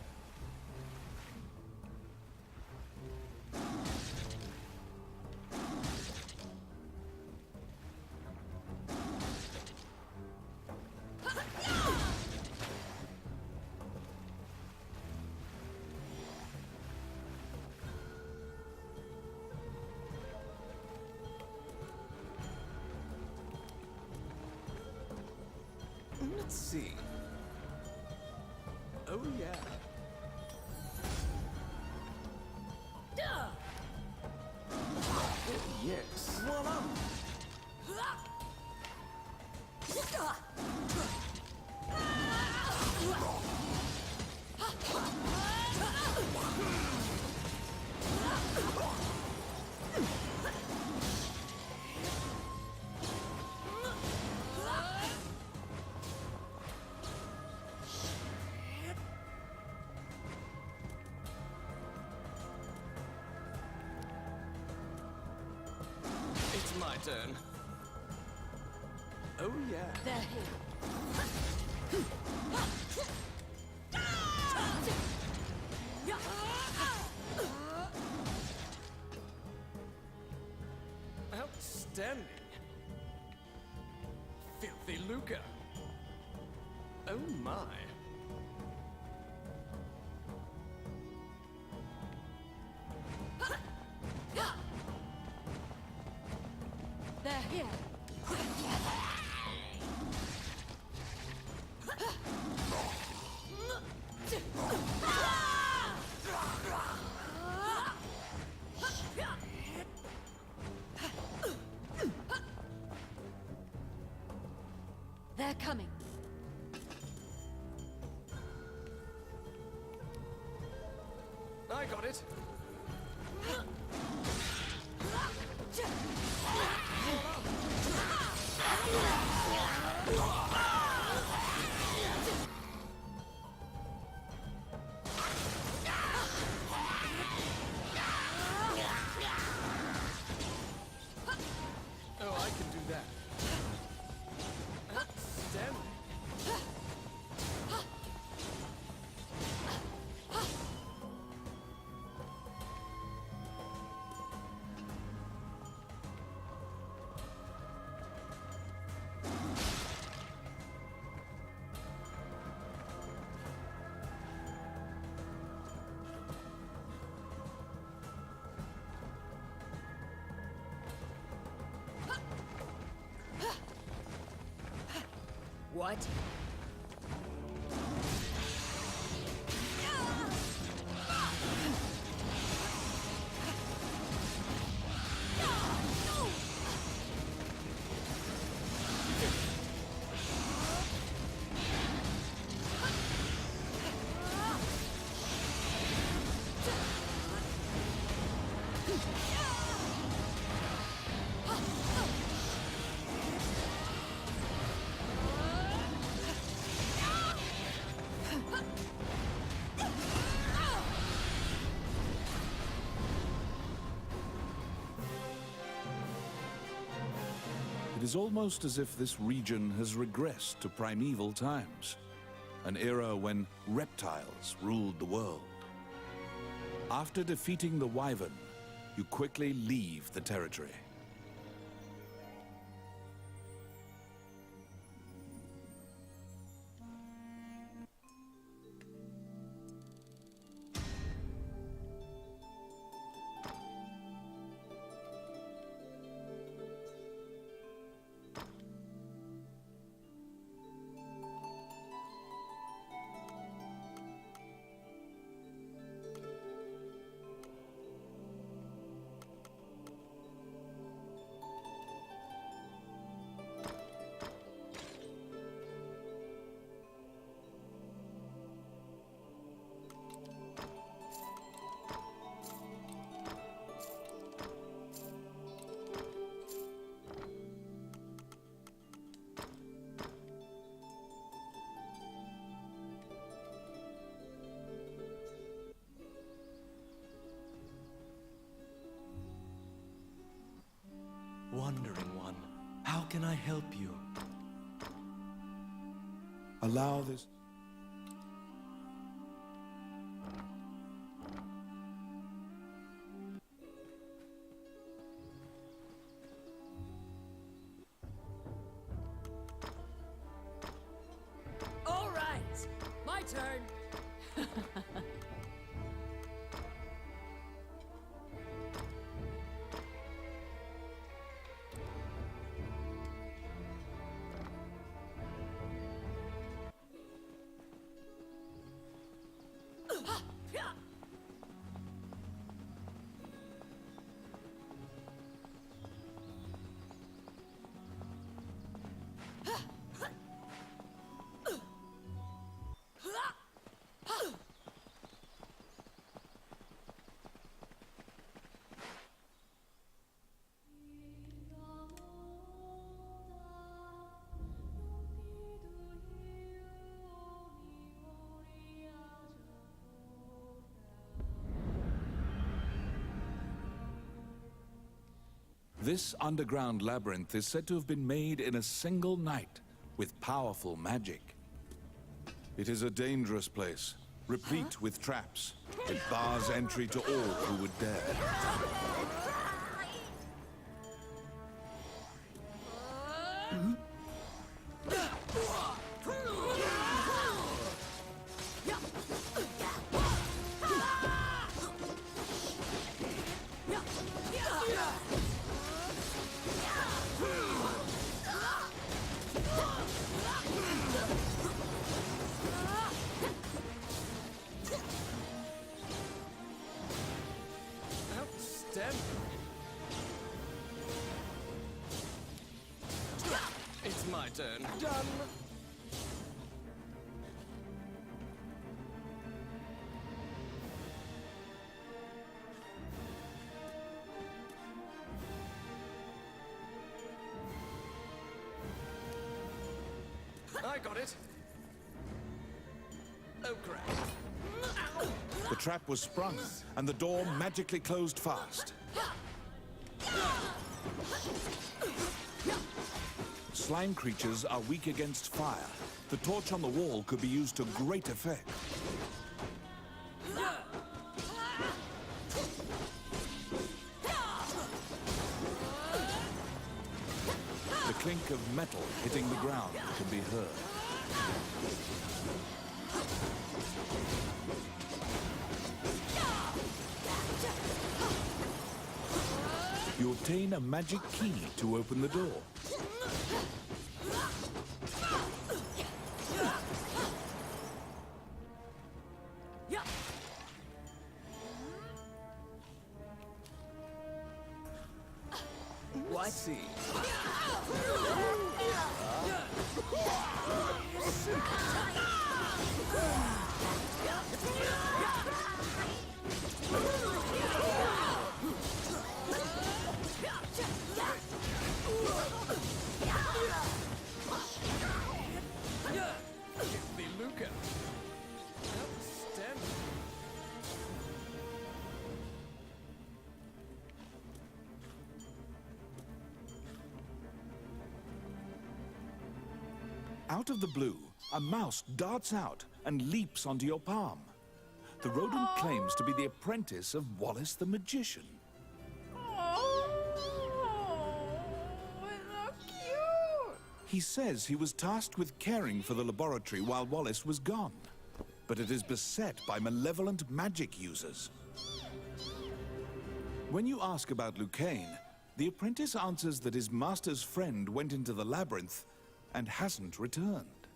Let's see. Oh, yeah. Yes. Voila! It's my turn. Oh, yeah. They're here. Outstanding. Filthy lucre. Oh, my. They're here. They're coming. I got it. Oh, I can do that. Outstanding. What? is almost as if this region has regressed to primeval times, an era when reptiles ruled the world. After defeating the Wyvern, you quickly leave the territory. Wandering One, how can I help you? Allow this... All right, my turn. This underground labyrinth is said to have been made in a single night with powerful magic. It is a dangerous place, replete with traps. It bars entry to all who would dare. Outstanding. It's my turn. Done. I got it. Oh, crap. The trap was sprung, and the door magically closed fast. Slime creatures are weak against fire. The torch on the wall could be used to great effect. The clink of metal hitting the ground can be heard. You obtain a magic key to open the door. Let's see. Give me Luca. Outstanding. Out of the blue, a mouse darts out and leaps onto your palm. The rodent claims to be the apprentice of Wallace the magician. It's so cute. He says he was tasked with caring for the laboratory while Wallace was gone, but it is beset by malevolent magic users. When you ask about Lucane, the apprentice answers that his master's friend went into the labyrinth and hasn't returned.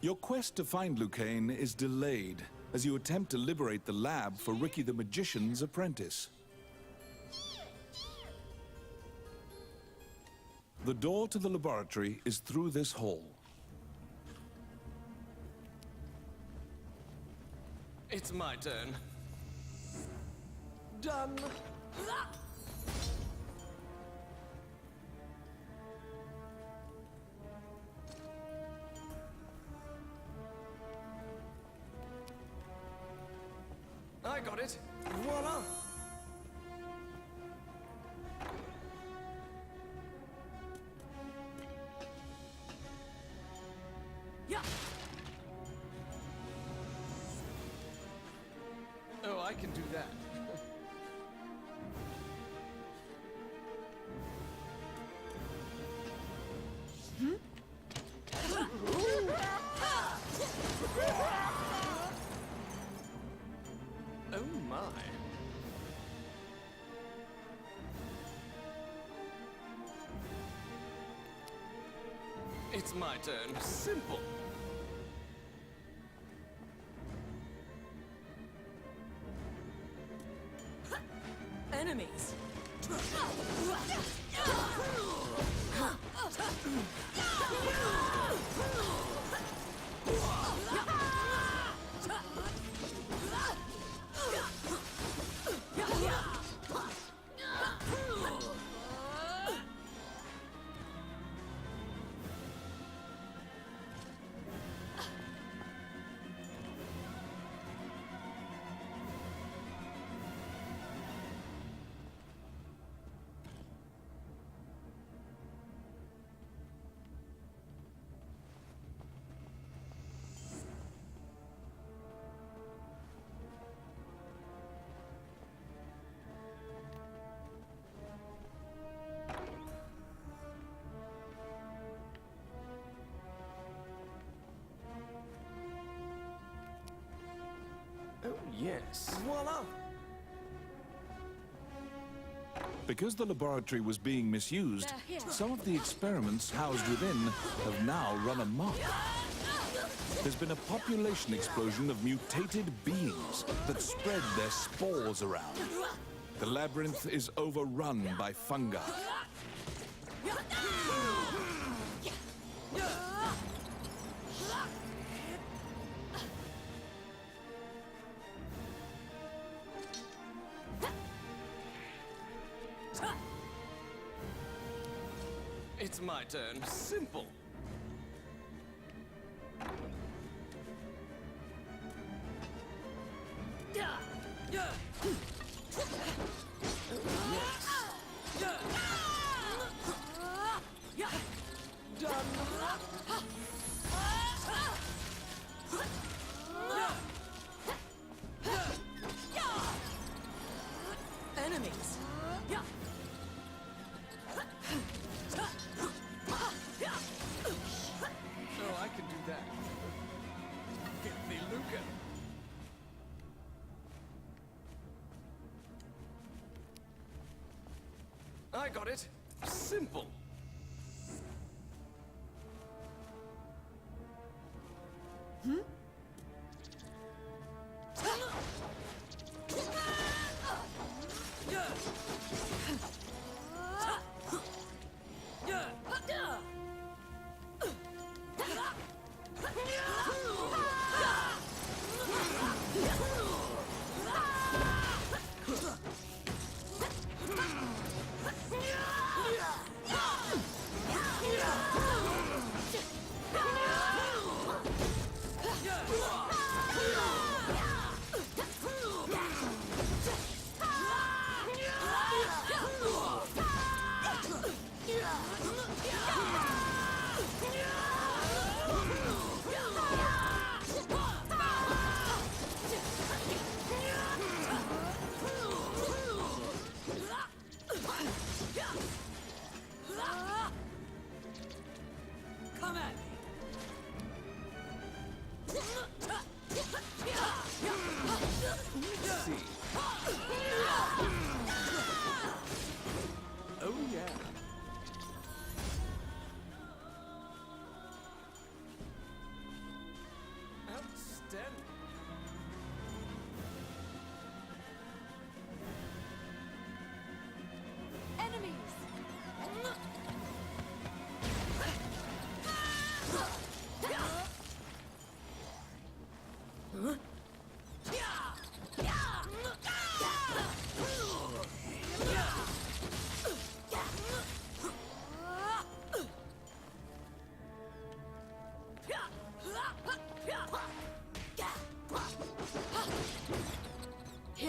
Your quest to find Lucane is delayed as you attempt to liberate the lab for Ricky the Magician's apprentice. The door to the laboratory is through this hall. It's my turn. Done. I got it. Voila! Yeah. Oh, I can do that. Oh my. It's my turn. Simple. Enemies. Oh, yes. Voila! Because the laboratory was being misused, some of the experiments housed within have now run amok. There's been a population explosion of mutated beings that spread their spores around. The labyrinth is overrun by fungi. It's my turn. Simple. Enemies. Oh, I can do that. Get me, Luca. I got it. Simple.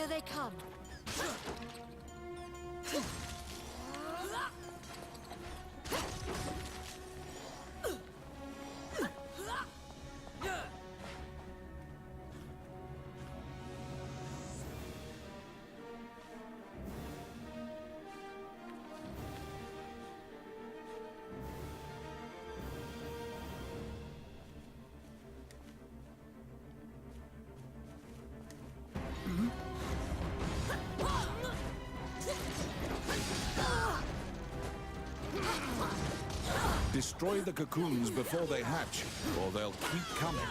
Here they come. Destroy the cocoons before they hatch, or they'll keep coming.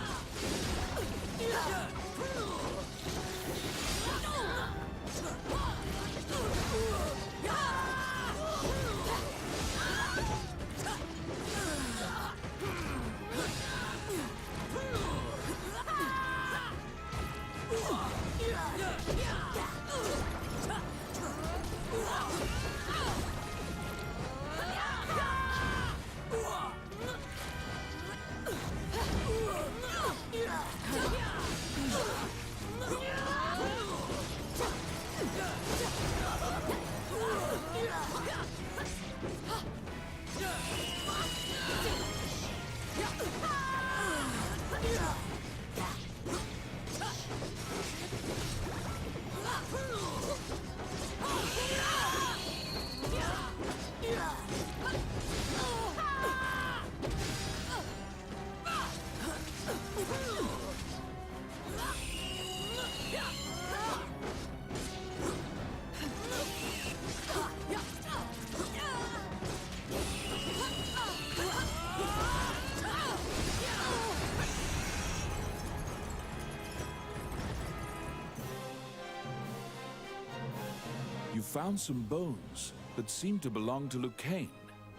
You found some bones that seem to belong to Lucane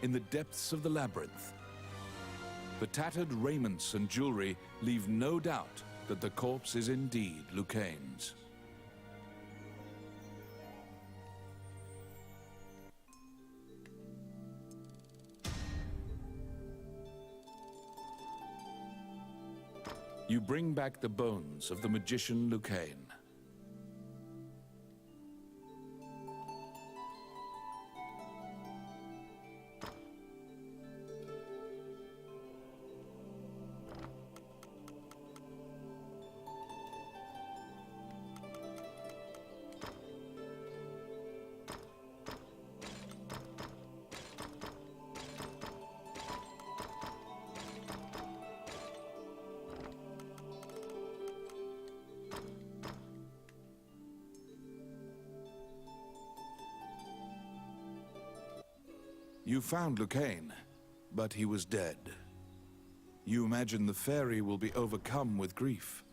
in the depths of the labyrinth. The tattered raiments and jewelry leave no doubt that the corpse is indeed Lucane's. You bring back the bones of the magician Lucane. You found Lucane, but he was dead. You imagine the fairy will be overcome with grief,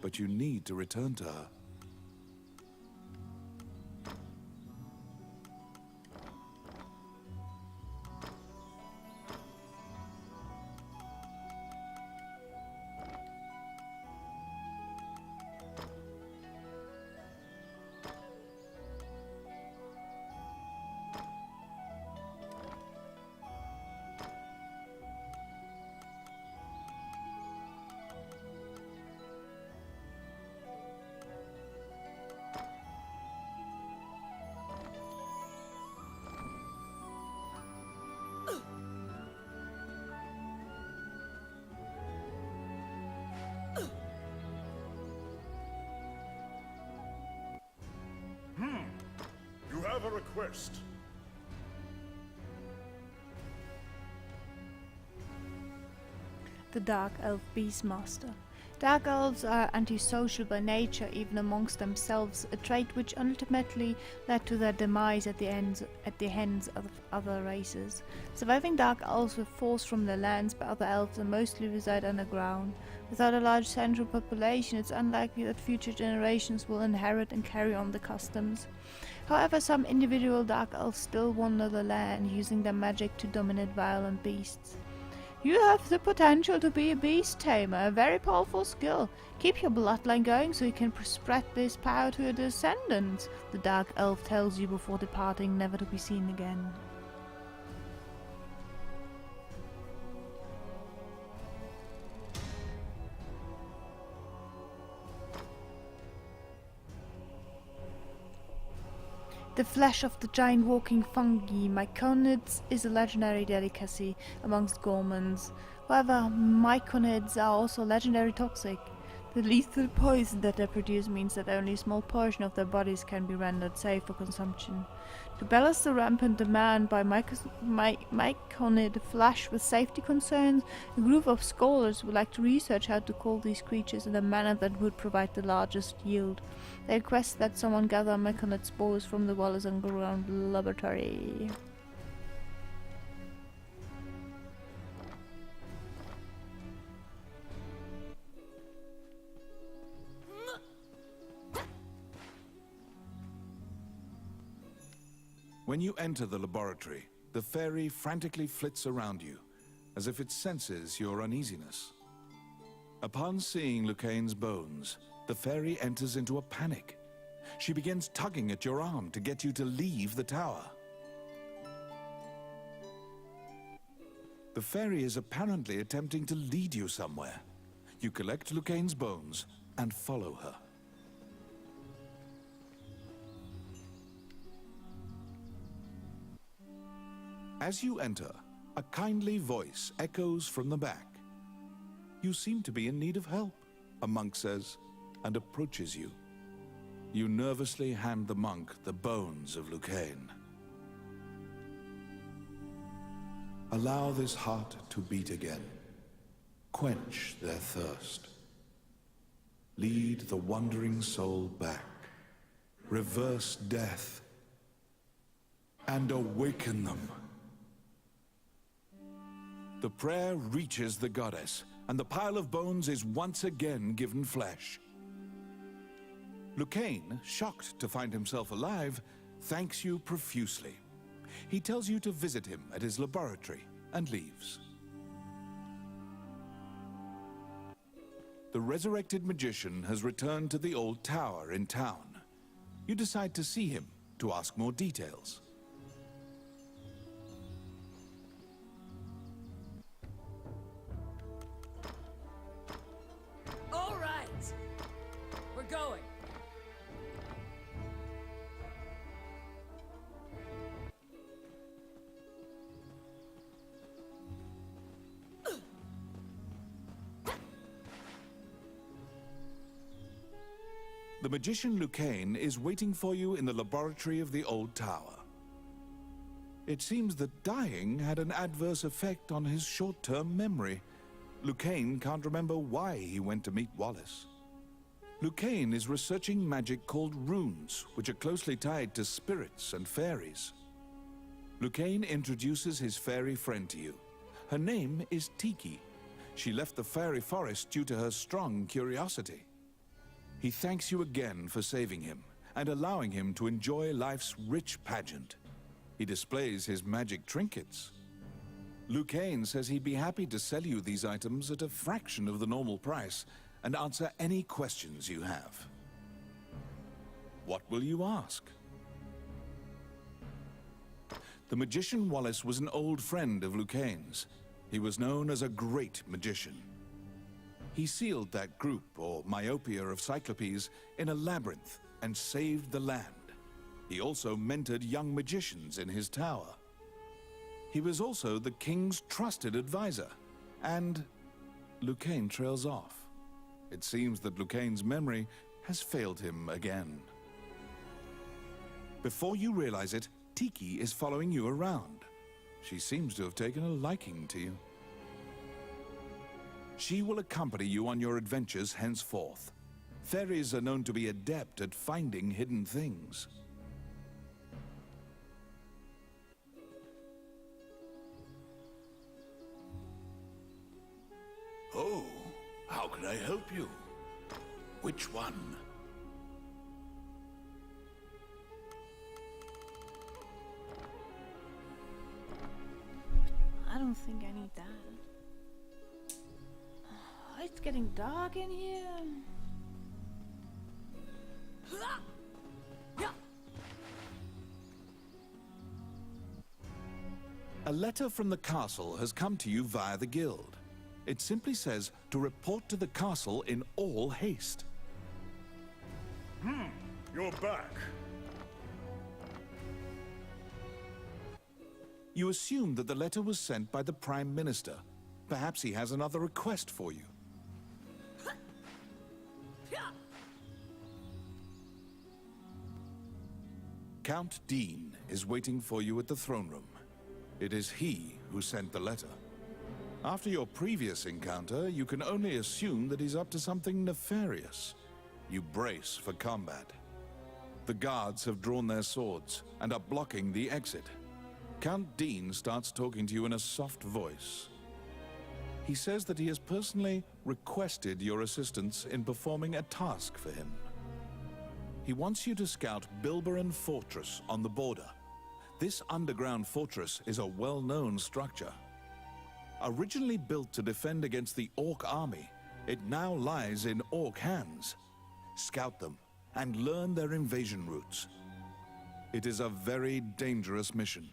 but you need to return to her. You have a request. The Dark Elf Beastmaster. Dark elves are antisocial by nature, even amongst themselves, a trait which ultimately led to their demise at the hands of other races. Surviving dark elves were forced from their lands by other elves and mostly reside underground. Without a large central population, it's unlikely that future generations will inherit and carry on the customs. However, some individual dark elves still wander the land, using their magic to dominate violent beasts. You have the potential to be a beast tamer, a very powerful skill. Keep your bloodline going so you can spread this power to your descendants, the dark elf tells you before departing, never to be seen again. The flesh of the giant walking fungi, myconids, is a legendary delicacy amongst gourmands. However, myconids are also legendary toxic. The lethal poison that they produce means that only a small portion of their bodies can be rendered safe for consumption. To balance the rampant demand by myconid flesh with safety concerns, a group of scholars would like to research how to kill these creatures in a manner that would provide the largest yield. They request that someone gather myconid spores from the Wallace Underground Laboratory. When you enter the laboratory, the fairy frantically flits around you, as if it senses your uneasiness. Upon seeing Lucaine's bones, the fairy enters into a panic. She begins tugging at your arm to get you to leave the tower. The fairy is apparently attempting to lead you somewhere. You collect Lucaine's bones and follow her. As you enter, a kindly voice echoes from the back. You seem to be in need of help, a monk says, and approaches you. You nervously hand the monk the bones of Lucaine. Allow this heart to beat again. Quench their thirst. Lead the wandering soul back. Reverse death. And awaken them. The prayer reaches the goddess, and the pile of bones is once again given flesh. Lucaine, shocked to find himself alive, thanks you profusely. He tells you to visit him at his laboratory and leaves. The resurrected magician has returned to the old tower in town. You decide to see him to ask more details. All right. We're going. The magician Lucaine is waiting for you in the laboratory of the old tower. It seems that dying had an adverse effect on his short-term memory. Lucaine can't remember why he went to meet Wallace. Lucaine is researching magic called runes, which are closely tied to spirits and fairies. Lucaine introduces his fairy friend to you. Her name is Tiki. She left the fairy forest due to her strong curiosity. He thanks you again for saving him and allowing him to enjoy life's rich pageant. He displays his magic trinkets. Lucaine says he'd be happy to sell you these items at a fraction of the normal price and answer any questions you have. What will you ask? The magician Wallace was an old friend of Lucaine's. He was known as a great magician. He sealed that group, or myopia of Cyclopes, in a labyrinth and saved the land. He also mentored young magicians in his tower. He was also the king's trusted advisor, and Lucaine trails off. It seems that Lucaine's memory has failed him again. Before you realize it, Tiki is following you around. She seems to have taken a liking to you. She will accompany you on your adventures henceforth. Fairies are known to be adept at finding hidden things. Oh, how can I help you? Which one? I don't think I need that. It's getting dark in here. A letter from the castle has come to you via the guild. It simply says to report to the castle in all haste. You're back. You assume that the letter was sent by the Prime Minister. Perhaps he has another request for you. Count Dean is waiting for you at the throne room. It is he who sent the letter. After your previous encounter, you can only assume that he's up to something nefarious. You brace for combat. The guards have drawn their swords and are blocking the exit. Count Dean starts talking to you in a soft voice. He says that he has personally requested your assistance in performing a task for him. He wants you to scout Bilberon Fortress on the border. This underground fortress is a well-known structure. Originally built to defend against the Orc army, it now lies in Orc hands. Scout them and learn their invasion routes. It is a very dangerous mission,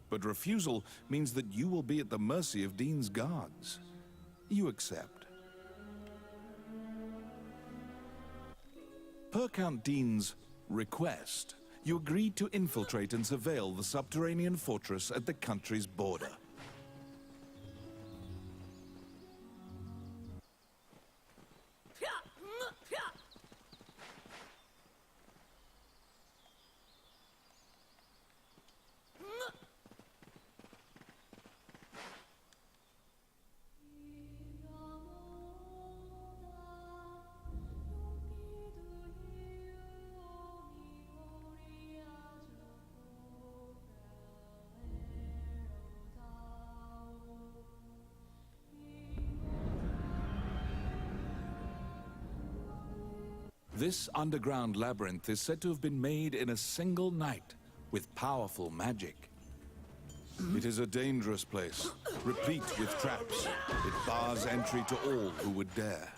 but refusal means that you will be at the mercy of Dean's guards. You accept. Per Count Dean's request, you agreed to infiltrate and surveil the subterranean fortress at the country's border. This underground labyrinth is said to have been made in a single night with powerful magic. It is a dangerous place, replete with traps. It bars entry to all who would dare.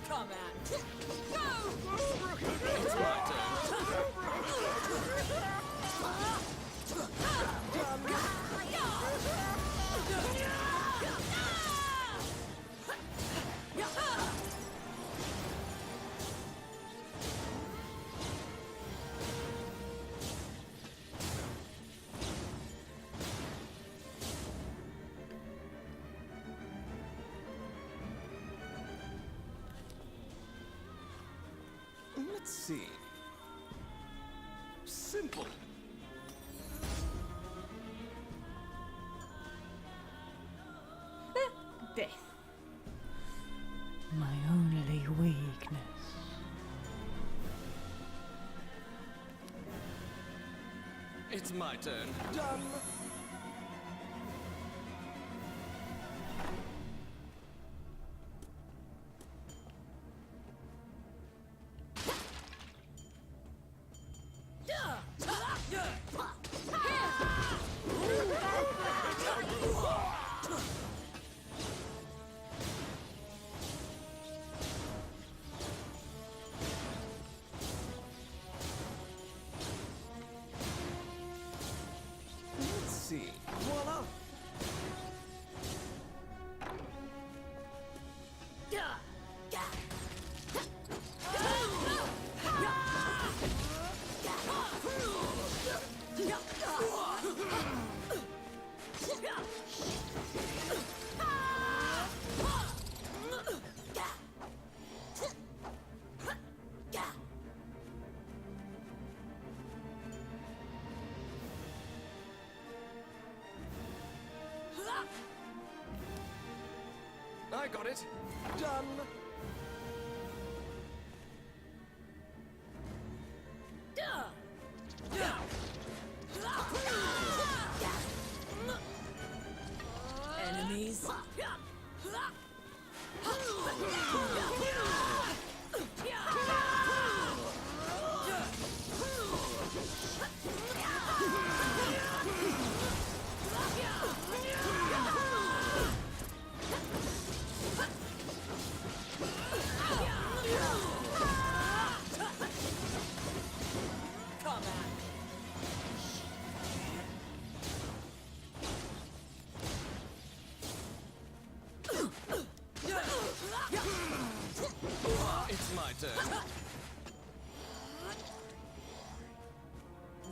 Come at me. It's my turn. Let's see. Simple. Death. My only weakness. It's my turn. Done. Let's see. Voila. I got it. Done. Enemies.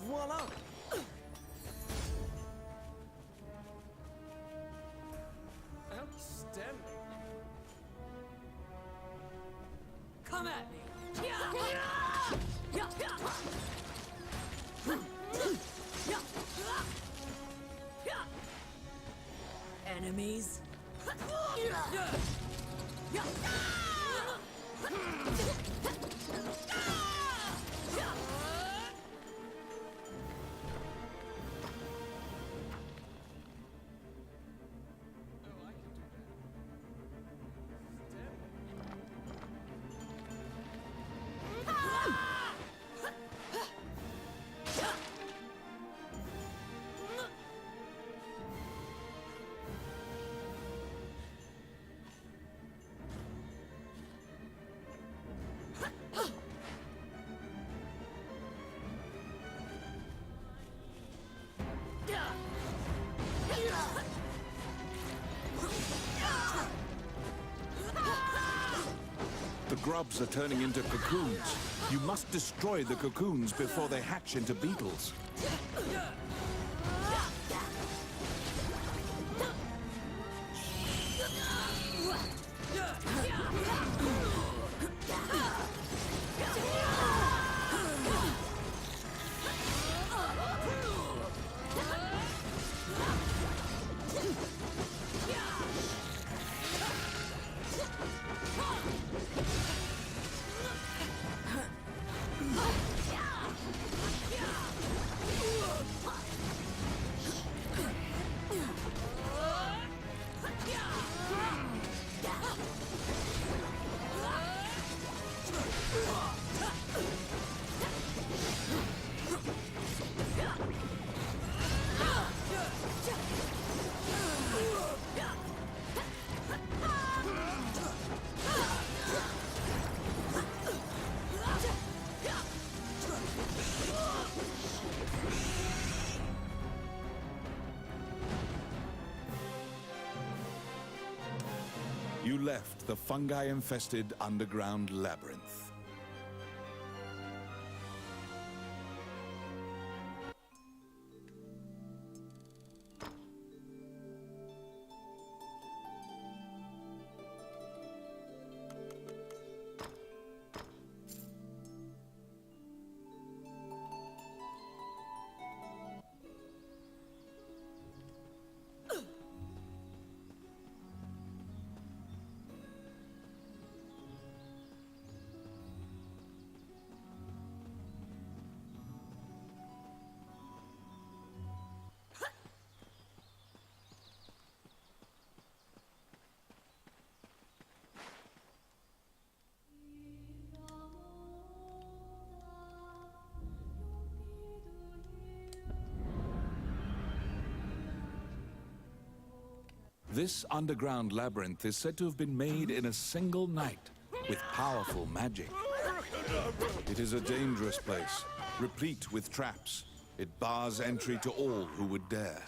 Voila! Outstanding. Come at me. Enemies. The grubs are turning into cocoons. You must destroy the cocoons before they hatch into beetles. You left the fungi-infested underground labyrinth. This underground labyrinth is said to have been made in a single night with powerful magic. It is a dangerous place, replete with traps. It bars entry to all who would dare.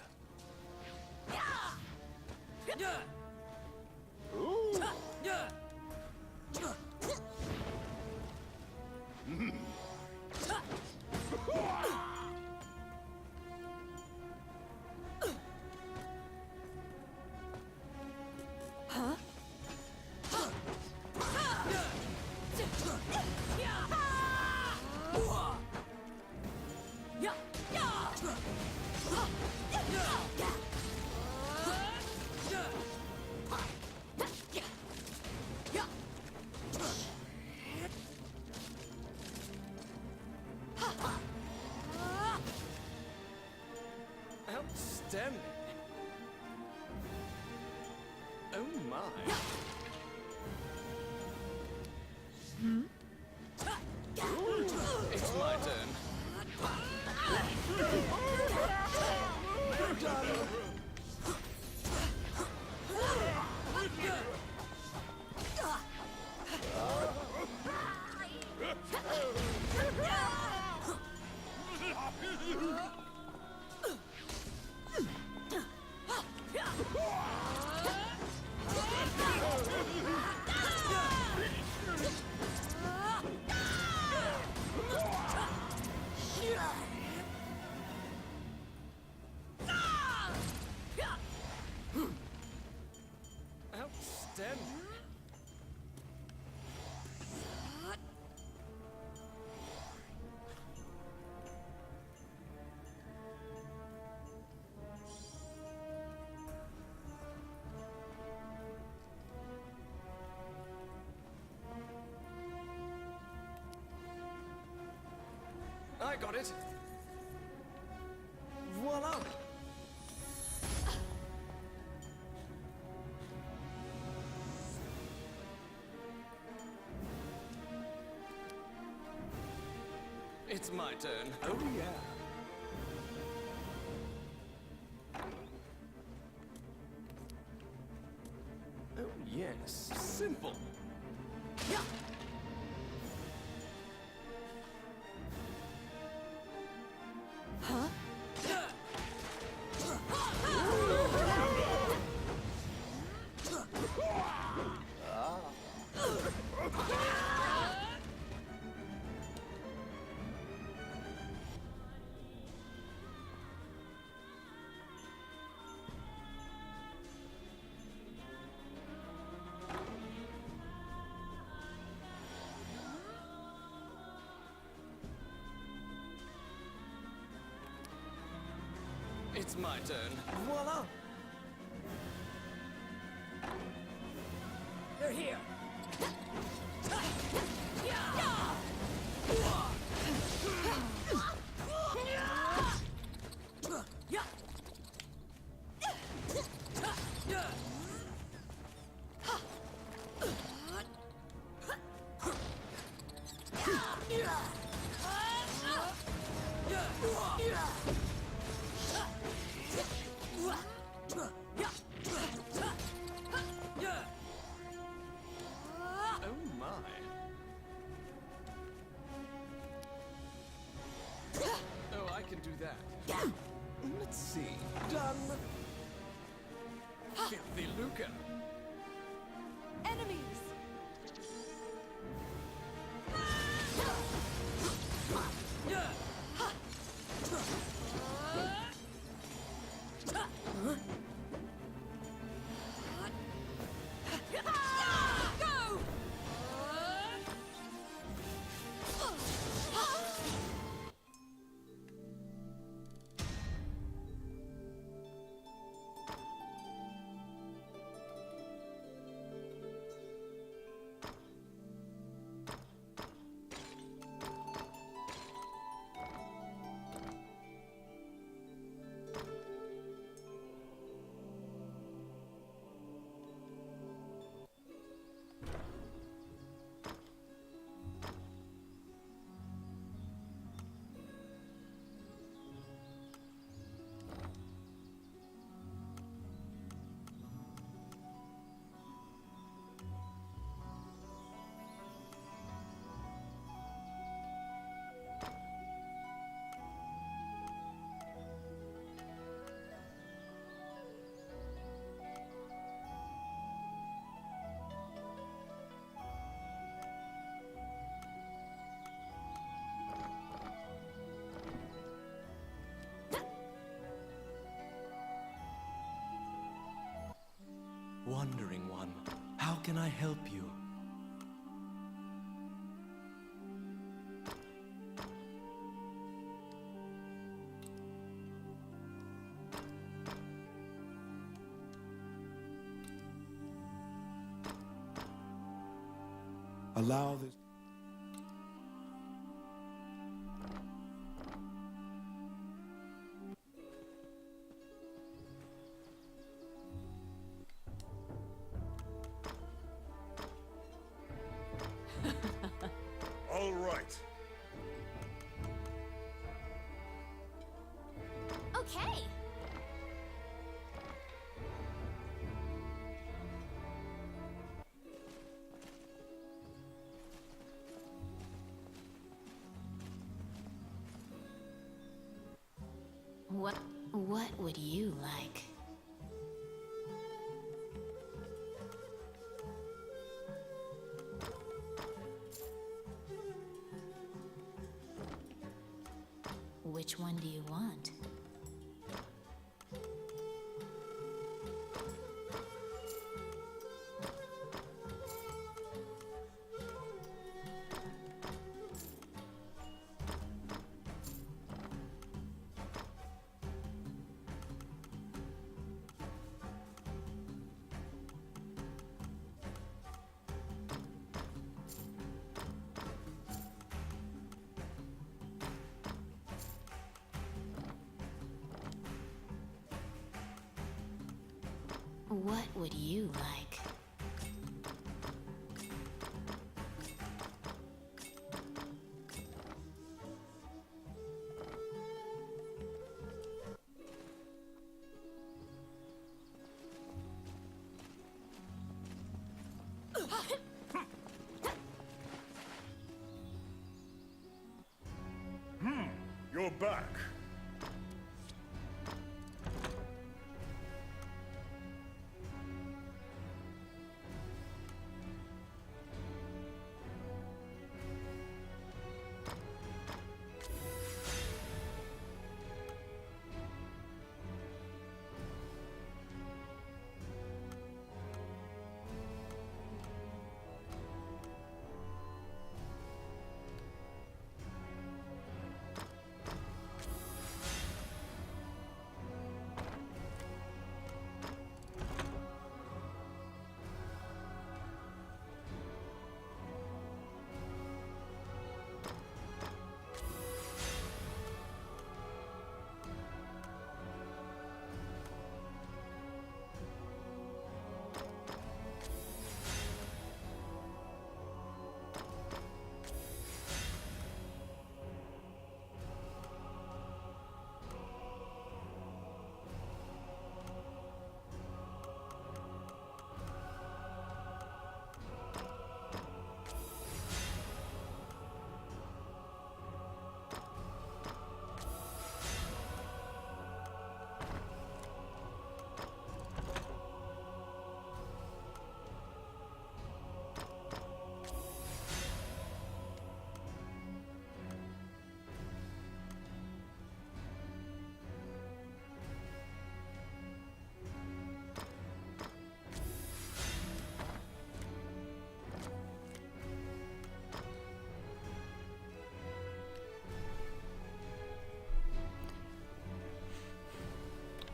Outstanding. Oh my. It's my turn. got it. Voila! It's my turn. Oh, yeah. Oh, yes. Simple. It's my turn. Voila! They're here. Oh my. Oh, I can do that. Let's see. Done. Filthy lucre. Enemies! Go! Wandering one, how can I help you? Allow this. All right. Okay. What would you like? Which one do you want? What would you like? You're back.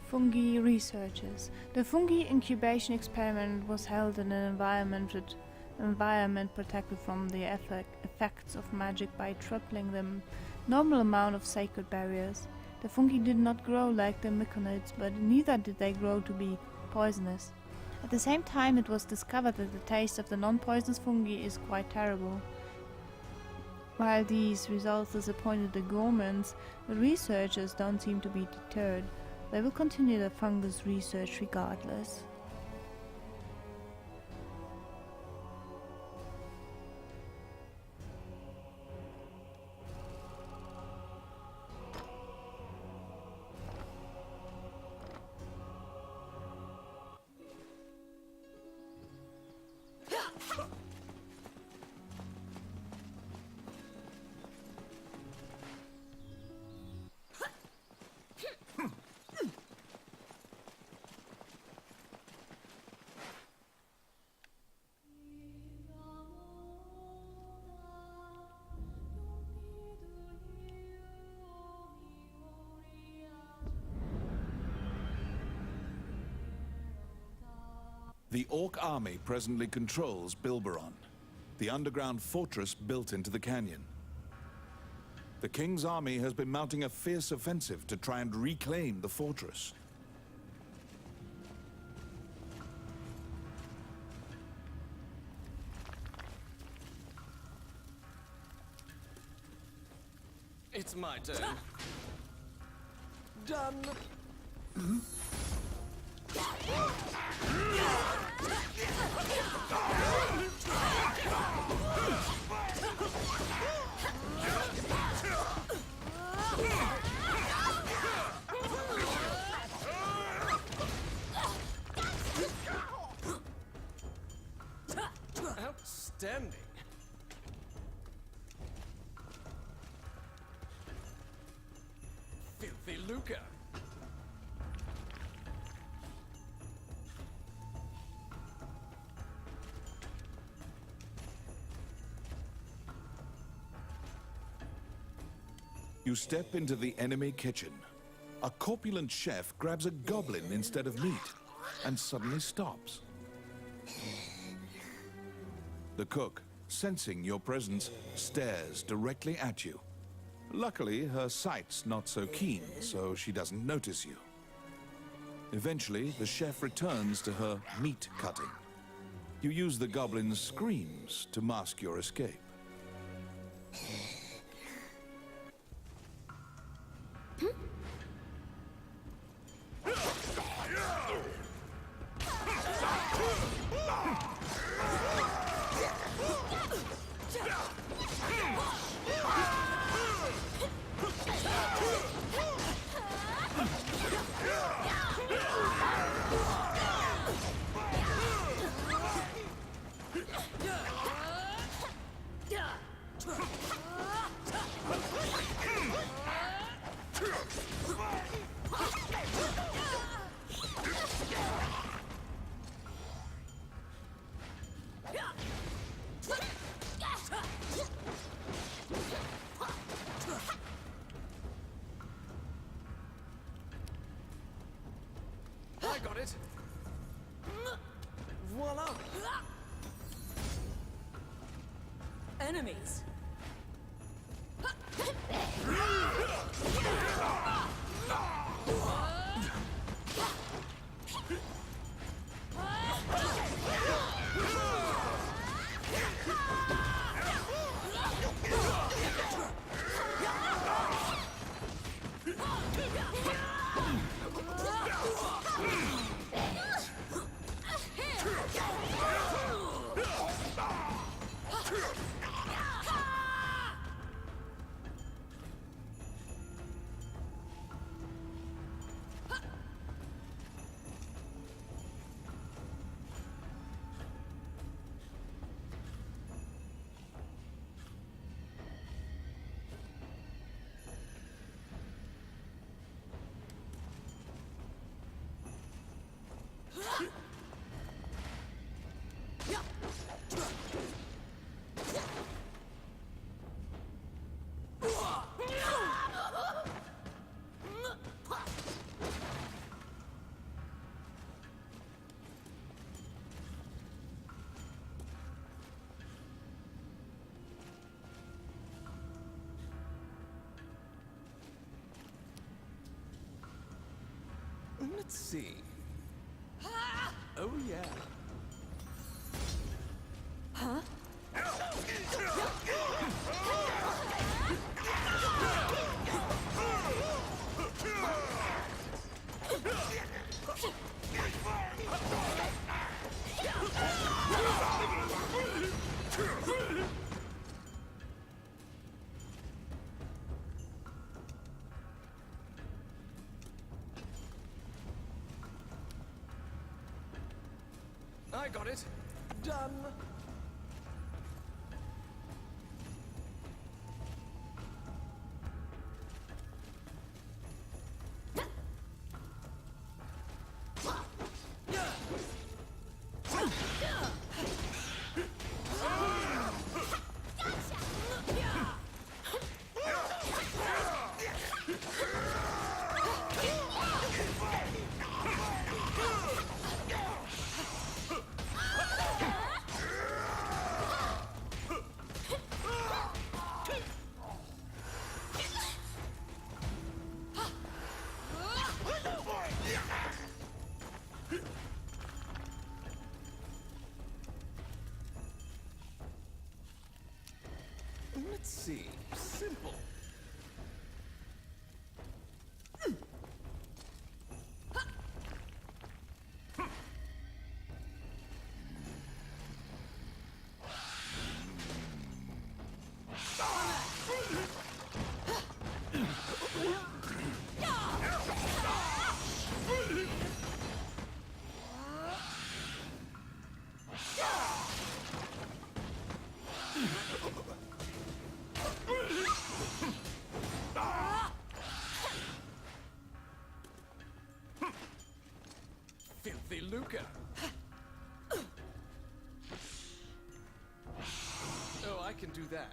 Fungi researchers. The fungi incubation experiment was held in an environment protected from the effects of magic by tripling the normal amount of sacred barriers. The fungi did not grow like the myconids, but neither did they grow to be poisonous. At the same time, it was discovered that the taste of the non-poisonous fungi is quite terrible. While these results disappointed the gourmands, the researchers don't seem to be deterred. They will continue the fungus research regardless. The Orc army presently controls Bilberon, the underground fortress built into the canyon. The King's army has been mounting a fierce offensive to try and reclaim the fortress. It's my turn. Done. Outstanding. Filthy lucre. You step into the enemy kitchen. A corpulent chef grabs a goblin instead of meat and suddenly stops. The cook, sensing your presence, stares directly at you. Luckily, her sight's not so keen, so she doesn't notice you. Eventually, the chef returns to her meat cutting. You use the goblin's screams to mask your escape. I got it. Voila! Enemies. Let's see. Oh, yeah. I got it. Done. Let's see. Simple. Filthy lucre. Oh, I can do that.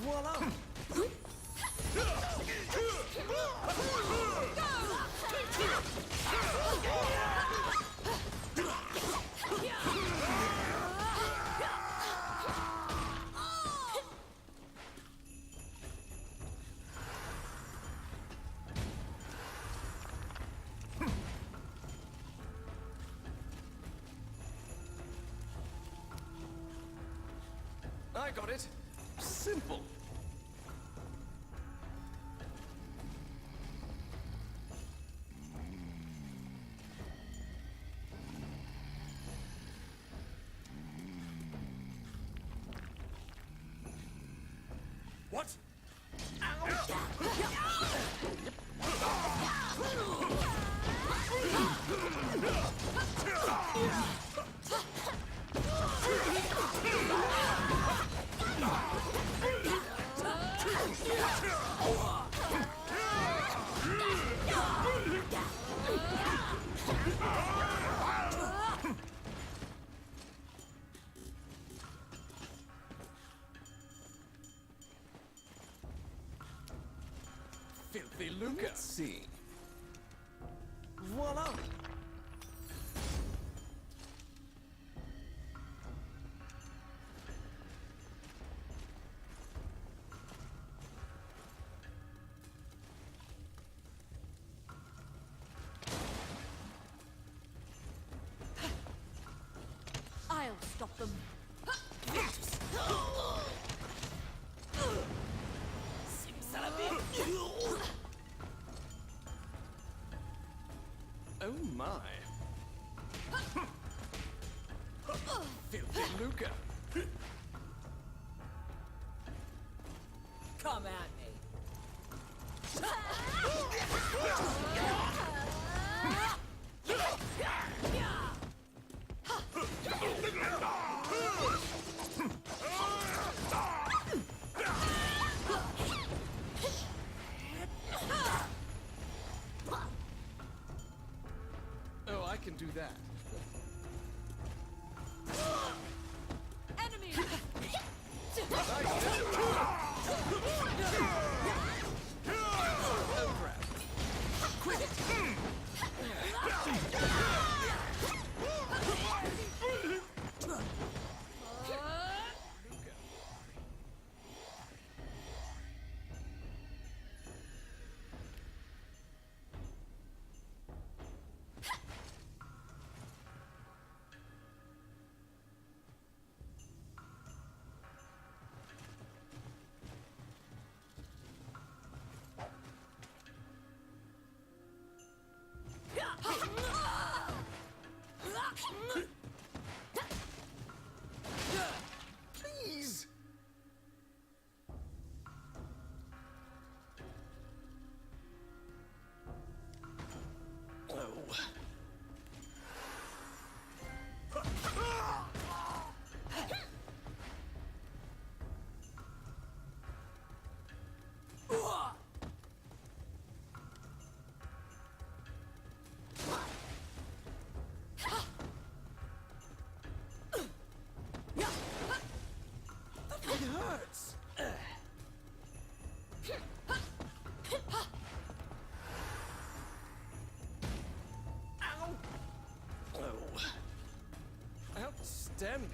Voila! I got it. Simple. What? Filthy Luca. Let's see. Voila! I'll stop them. Oh my. Filthy Luca. Come at me. Oh, I can do that. Enemy! Oh crap. Quit it! Please. Oh. It hurts. Ow. Oh. Outstanding.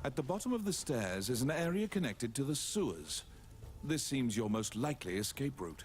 At the bottom of the stairs is an area connected to the sewers. This seems your most likely escape route.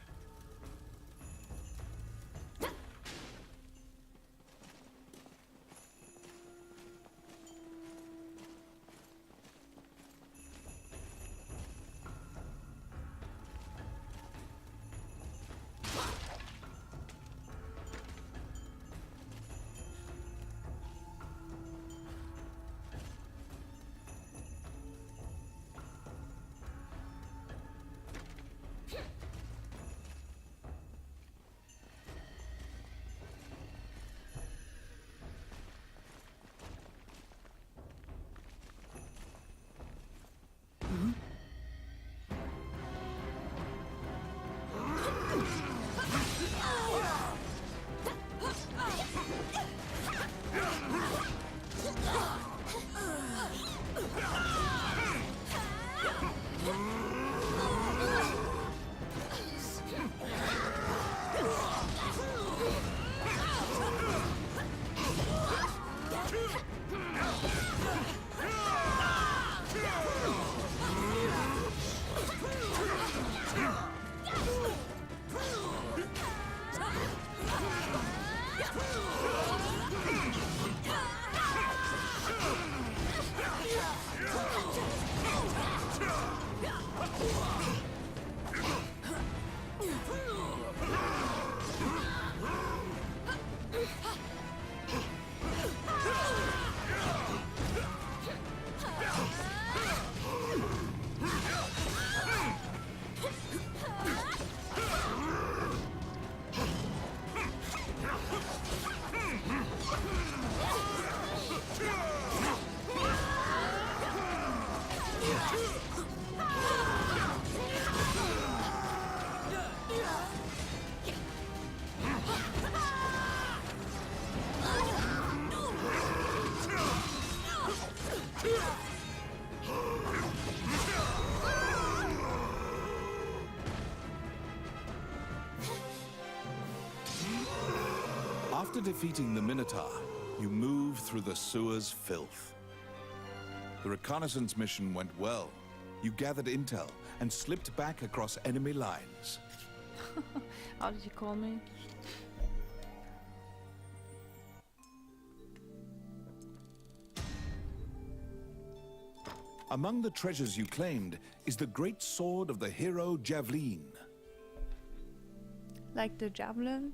After defeating the Minotaur, you move through the sewer's filth. The reconnaissance mission went well. You gathered intel and slipped back across enemy lines. How did you call me? Among the treasures you claimed is the great sword of the hero Javelin. Like the javelin?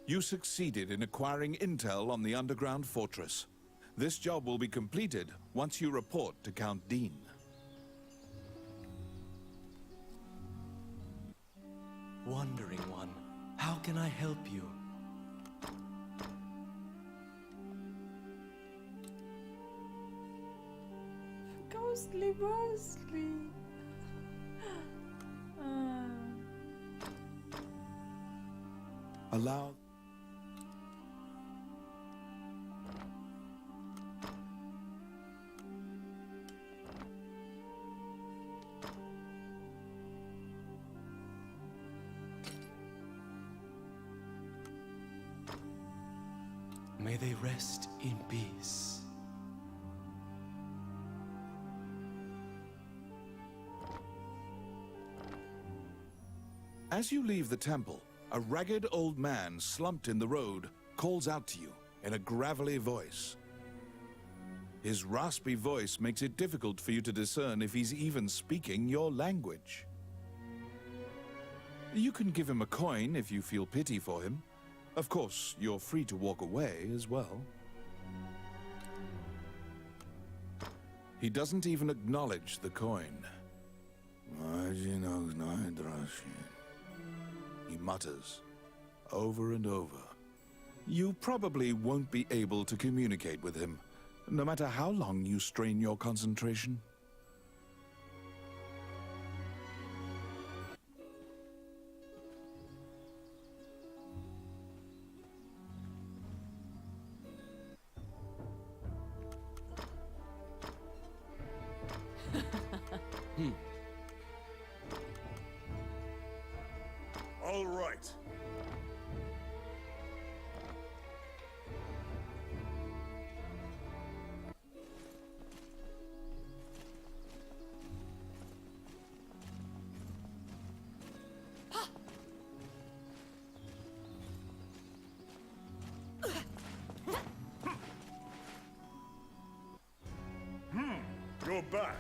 You succeeded in acquiring intel on the underground fortress. This job will be completed once you report to Count Dean. Wandering One, how can I help you? Ghostly mostly. Allow... May they rest in peace. As you leave the temple, a ragged old man slumped in the road calls out to you in a gravelly voice. His raspy voice makes it difficult for you to discern if he's even speaking your language. You can give him a coin if you feel pity for him. Of course, you're free to walk away as well. He doesn't even acknowledge the coin. He mutters, over and over. You probably won't be able to communicate with him, no matter how long you strain your concentration. All right. You're back.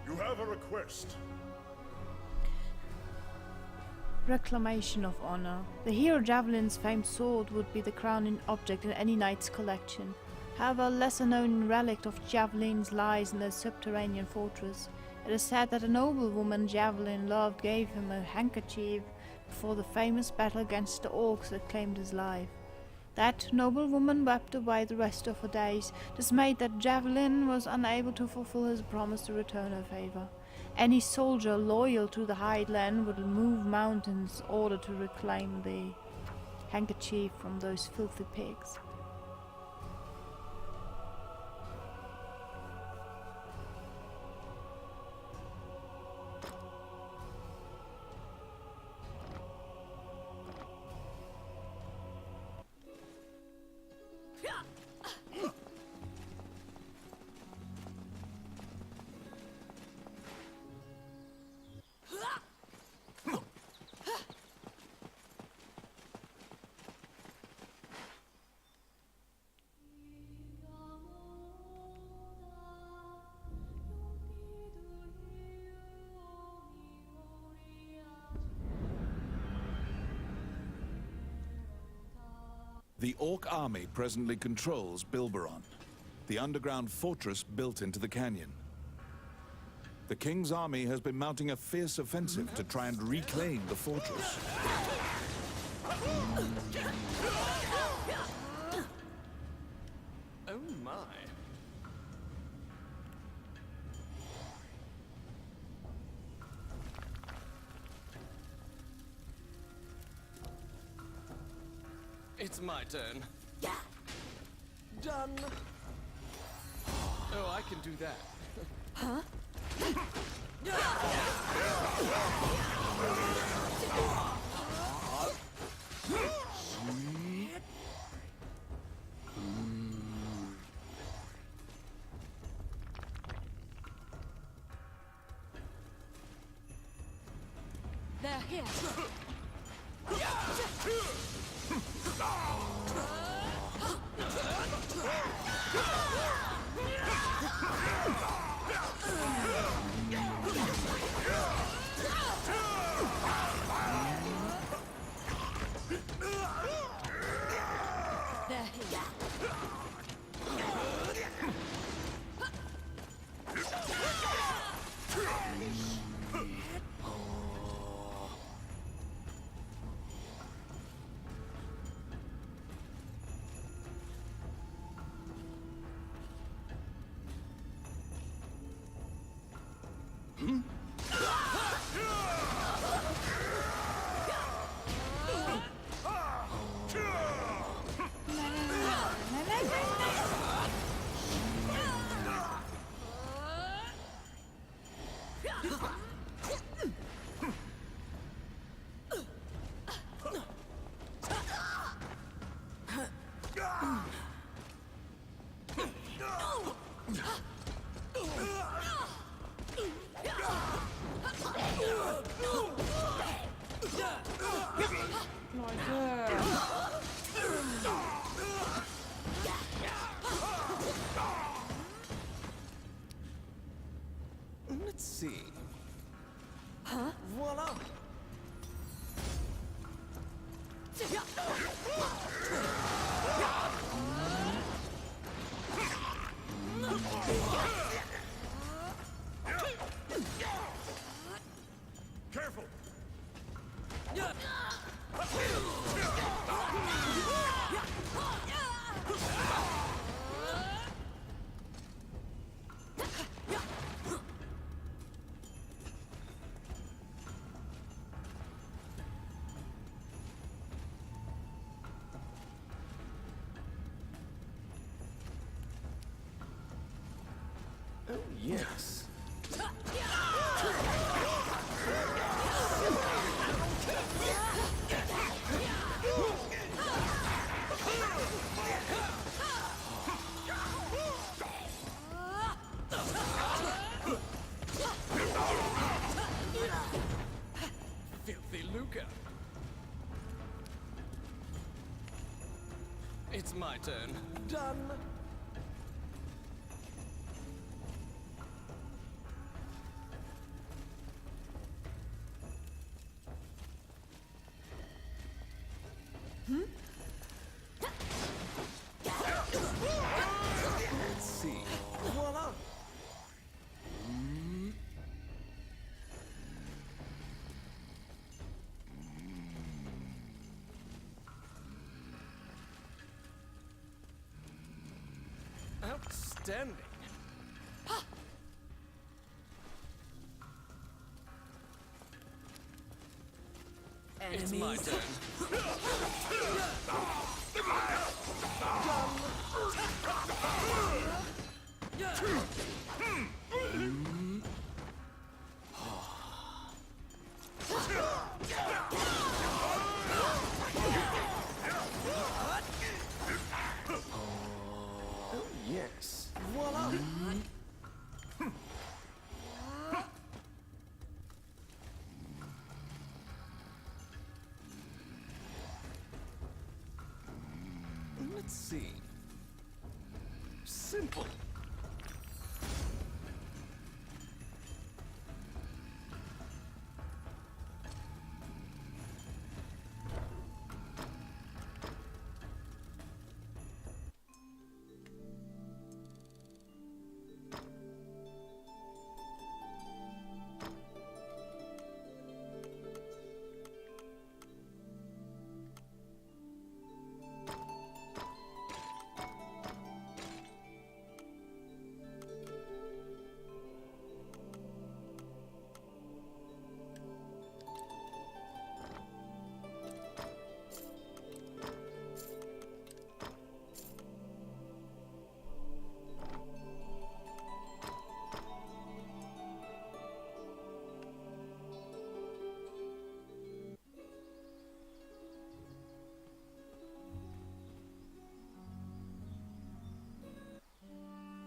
You have a request. Reclamation of honor. The hero Javelin's famed sword would be the crowning object in any knight's collection. However, a lesser-known relic of Javelin's lies in the subterranean fortress. It is said that a noblewoman Javelin loved gave him a handkerchief before the famous battle against the orcs that claimed his life. That noblewoman wept away the rest of her days, dismayed that Javelin was unable to fulfill his promise to return her favor. Any soldier loyal to the Highland would move mountains in order to reclaim the handkerchief from those filthy pigs. The Orc army presently controls Bilberon, the underground fortress built into the canyon. The King's army has been mounting a fierce offensive to try and reclaim the fortress. Oh my. It's my turn. Done. Oh, I can do that. They're here. They're here. Let's see. Voila! Careful! Oh, yes. Filthy Luca. It's my turn. Done. Let's see. Voila! Outstanding. It's my turn. Yes. Voila! Let's see. Simple.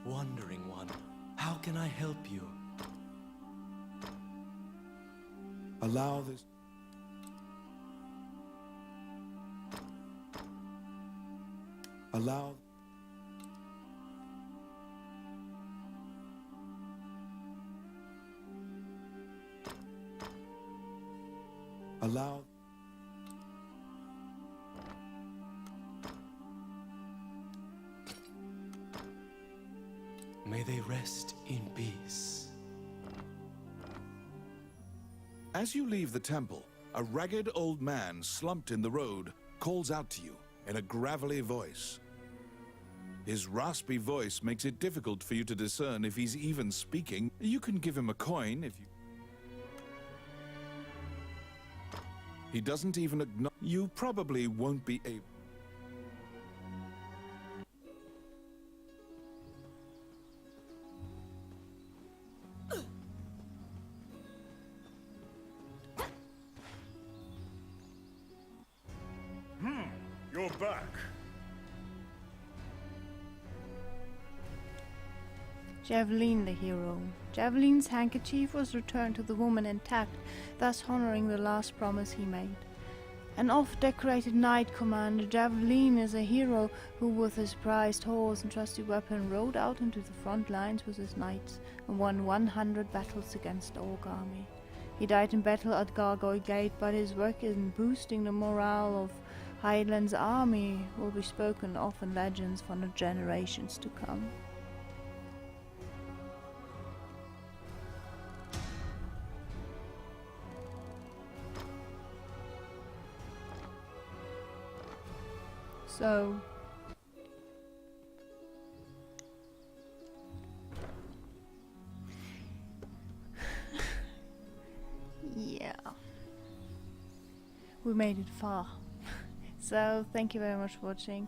Wandering one, how can I help you? Allow this. Allow. Allow. May they rest in peace. As you leave the temple, a ragged old man slumped in the road calls out to you in a gravelly voice. His raspy voice makes it difficult for you to discern if he's even speaking. You can give him a coin if you... He doesn't even acknowledge... You probably won't be able... You're back. Javelin the hero. Javelin's handkerchief was returned to the woman intact, thus honoring the last promise he made. An oft-decorated knight commander, Javelin is a hero who with his prized horse and trusty weapon rode out into the front lines with his knights and won 100 battles against the Orc army. He died in battle at Gargoyle Gate, but his work in boosting the morale of Highland's army will be spoken of in legends for the generations to come. So yeah, we made it far. So thank you very much for watching.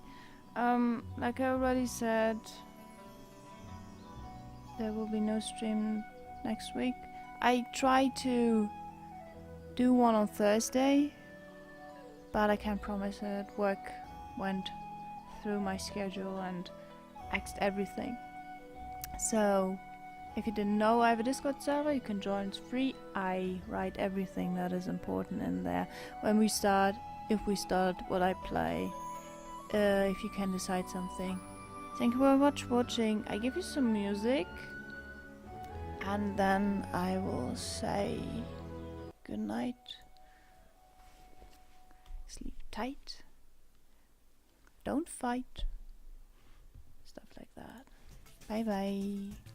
Like I already said, there will be no stream next week. I tried to do one on Thursday, but I can't promise it. Work went through my schedule and axed everything. So if you didn't know, I have a Discord server. You can join. It's free. I write everything that is important in there. When we start, if we start, what I play, if you can decide something. Thank you very much for watching. I give you some music and then I will say good night. Sleep tight. Don't fight. Stuff like that. Bye bye.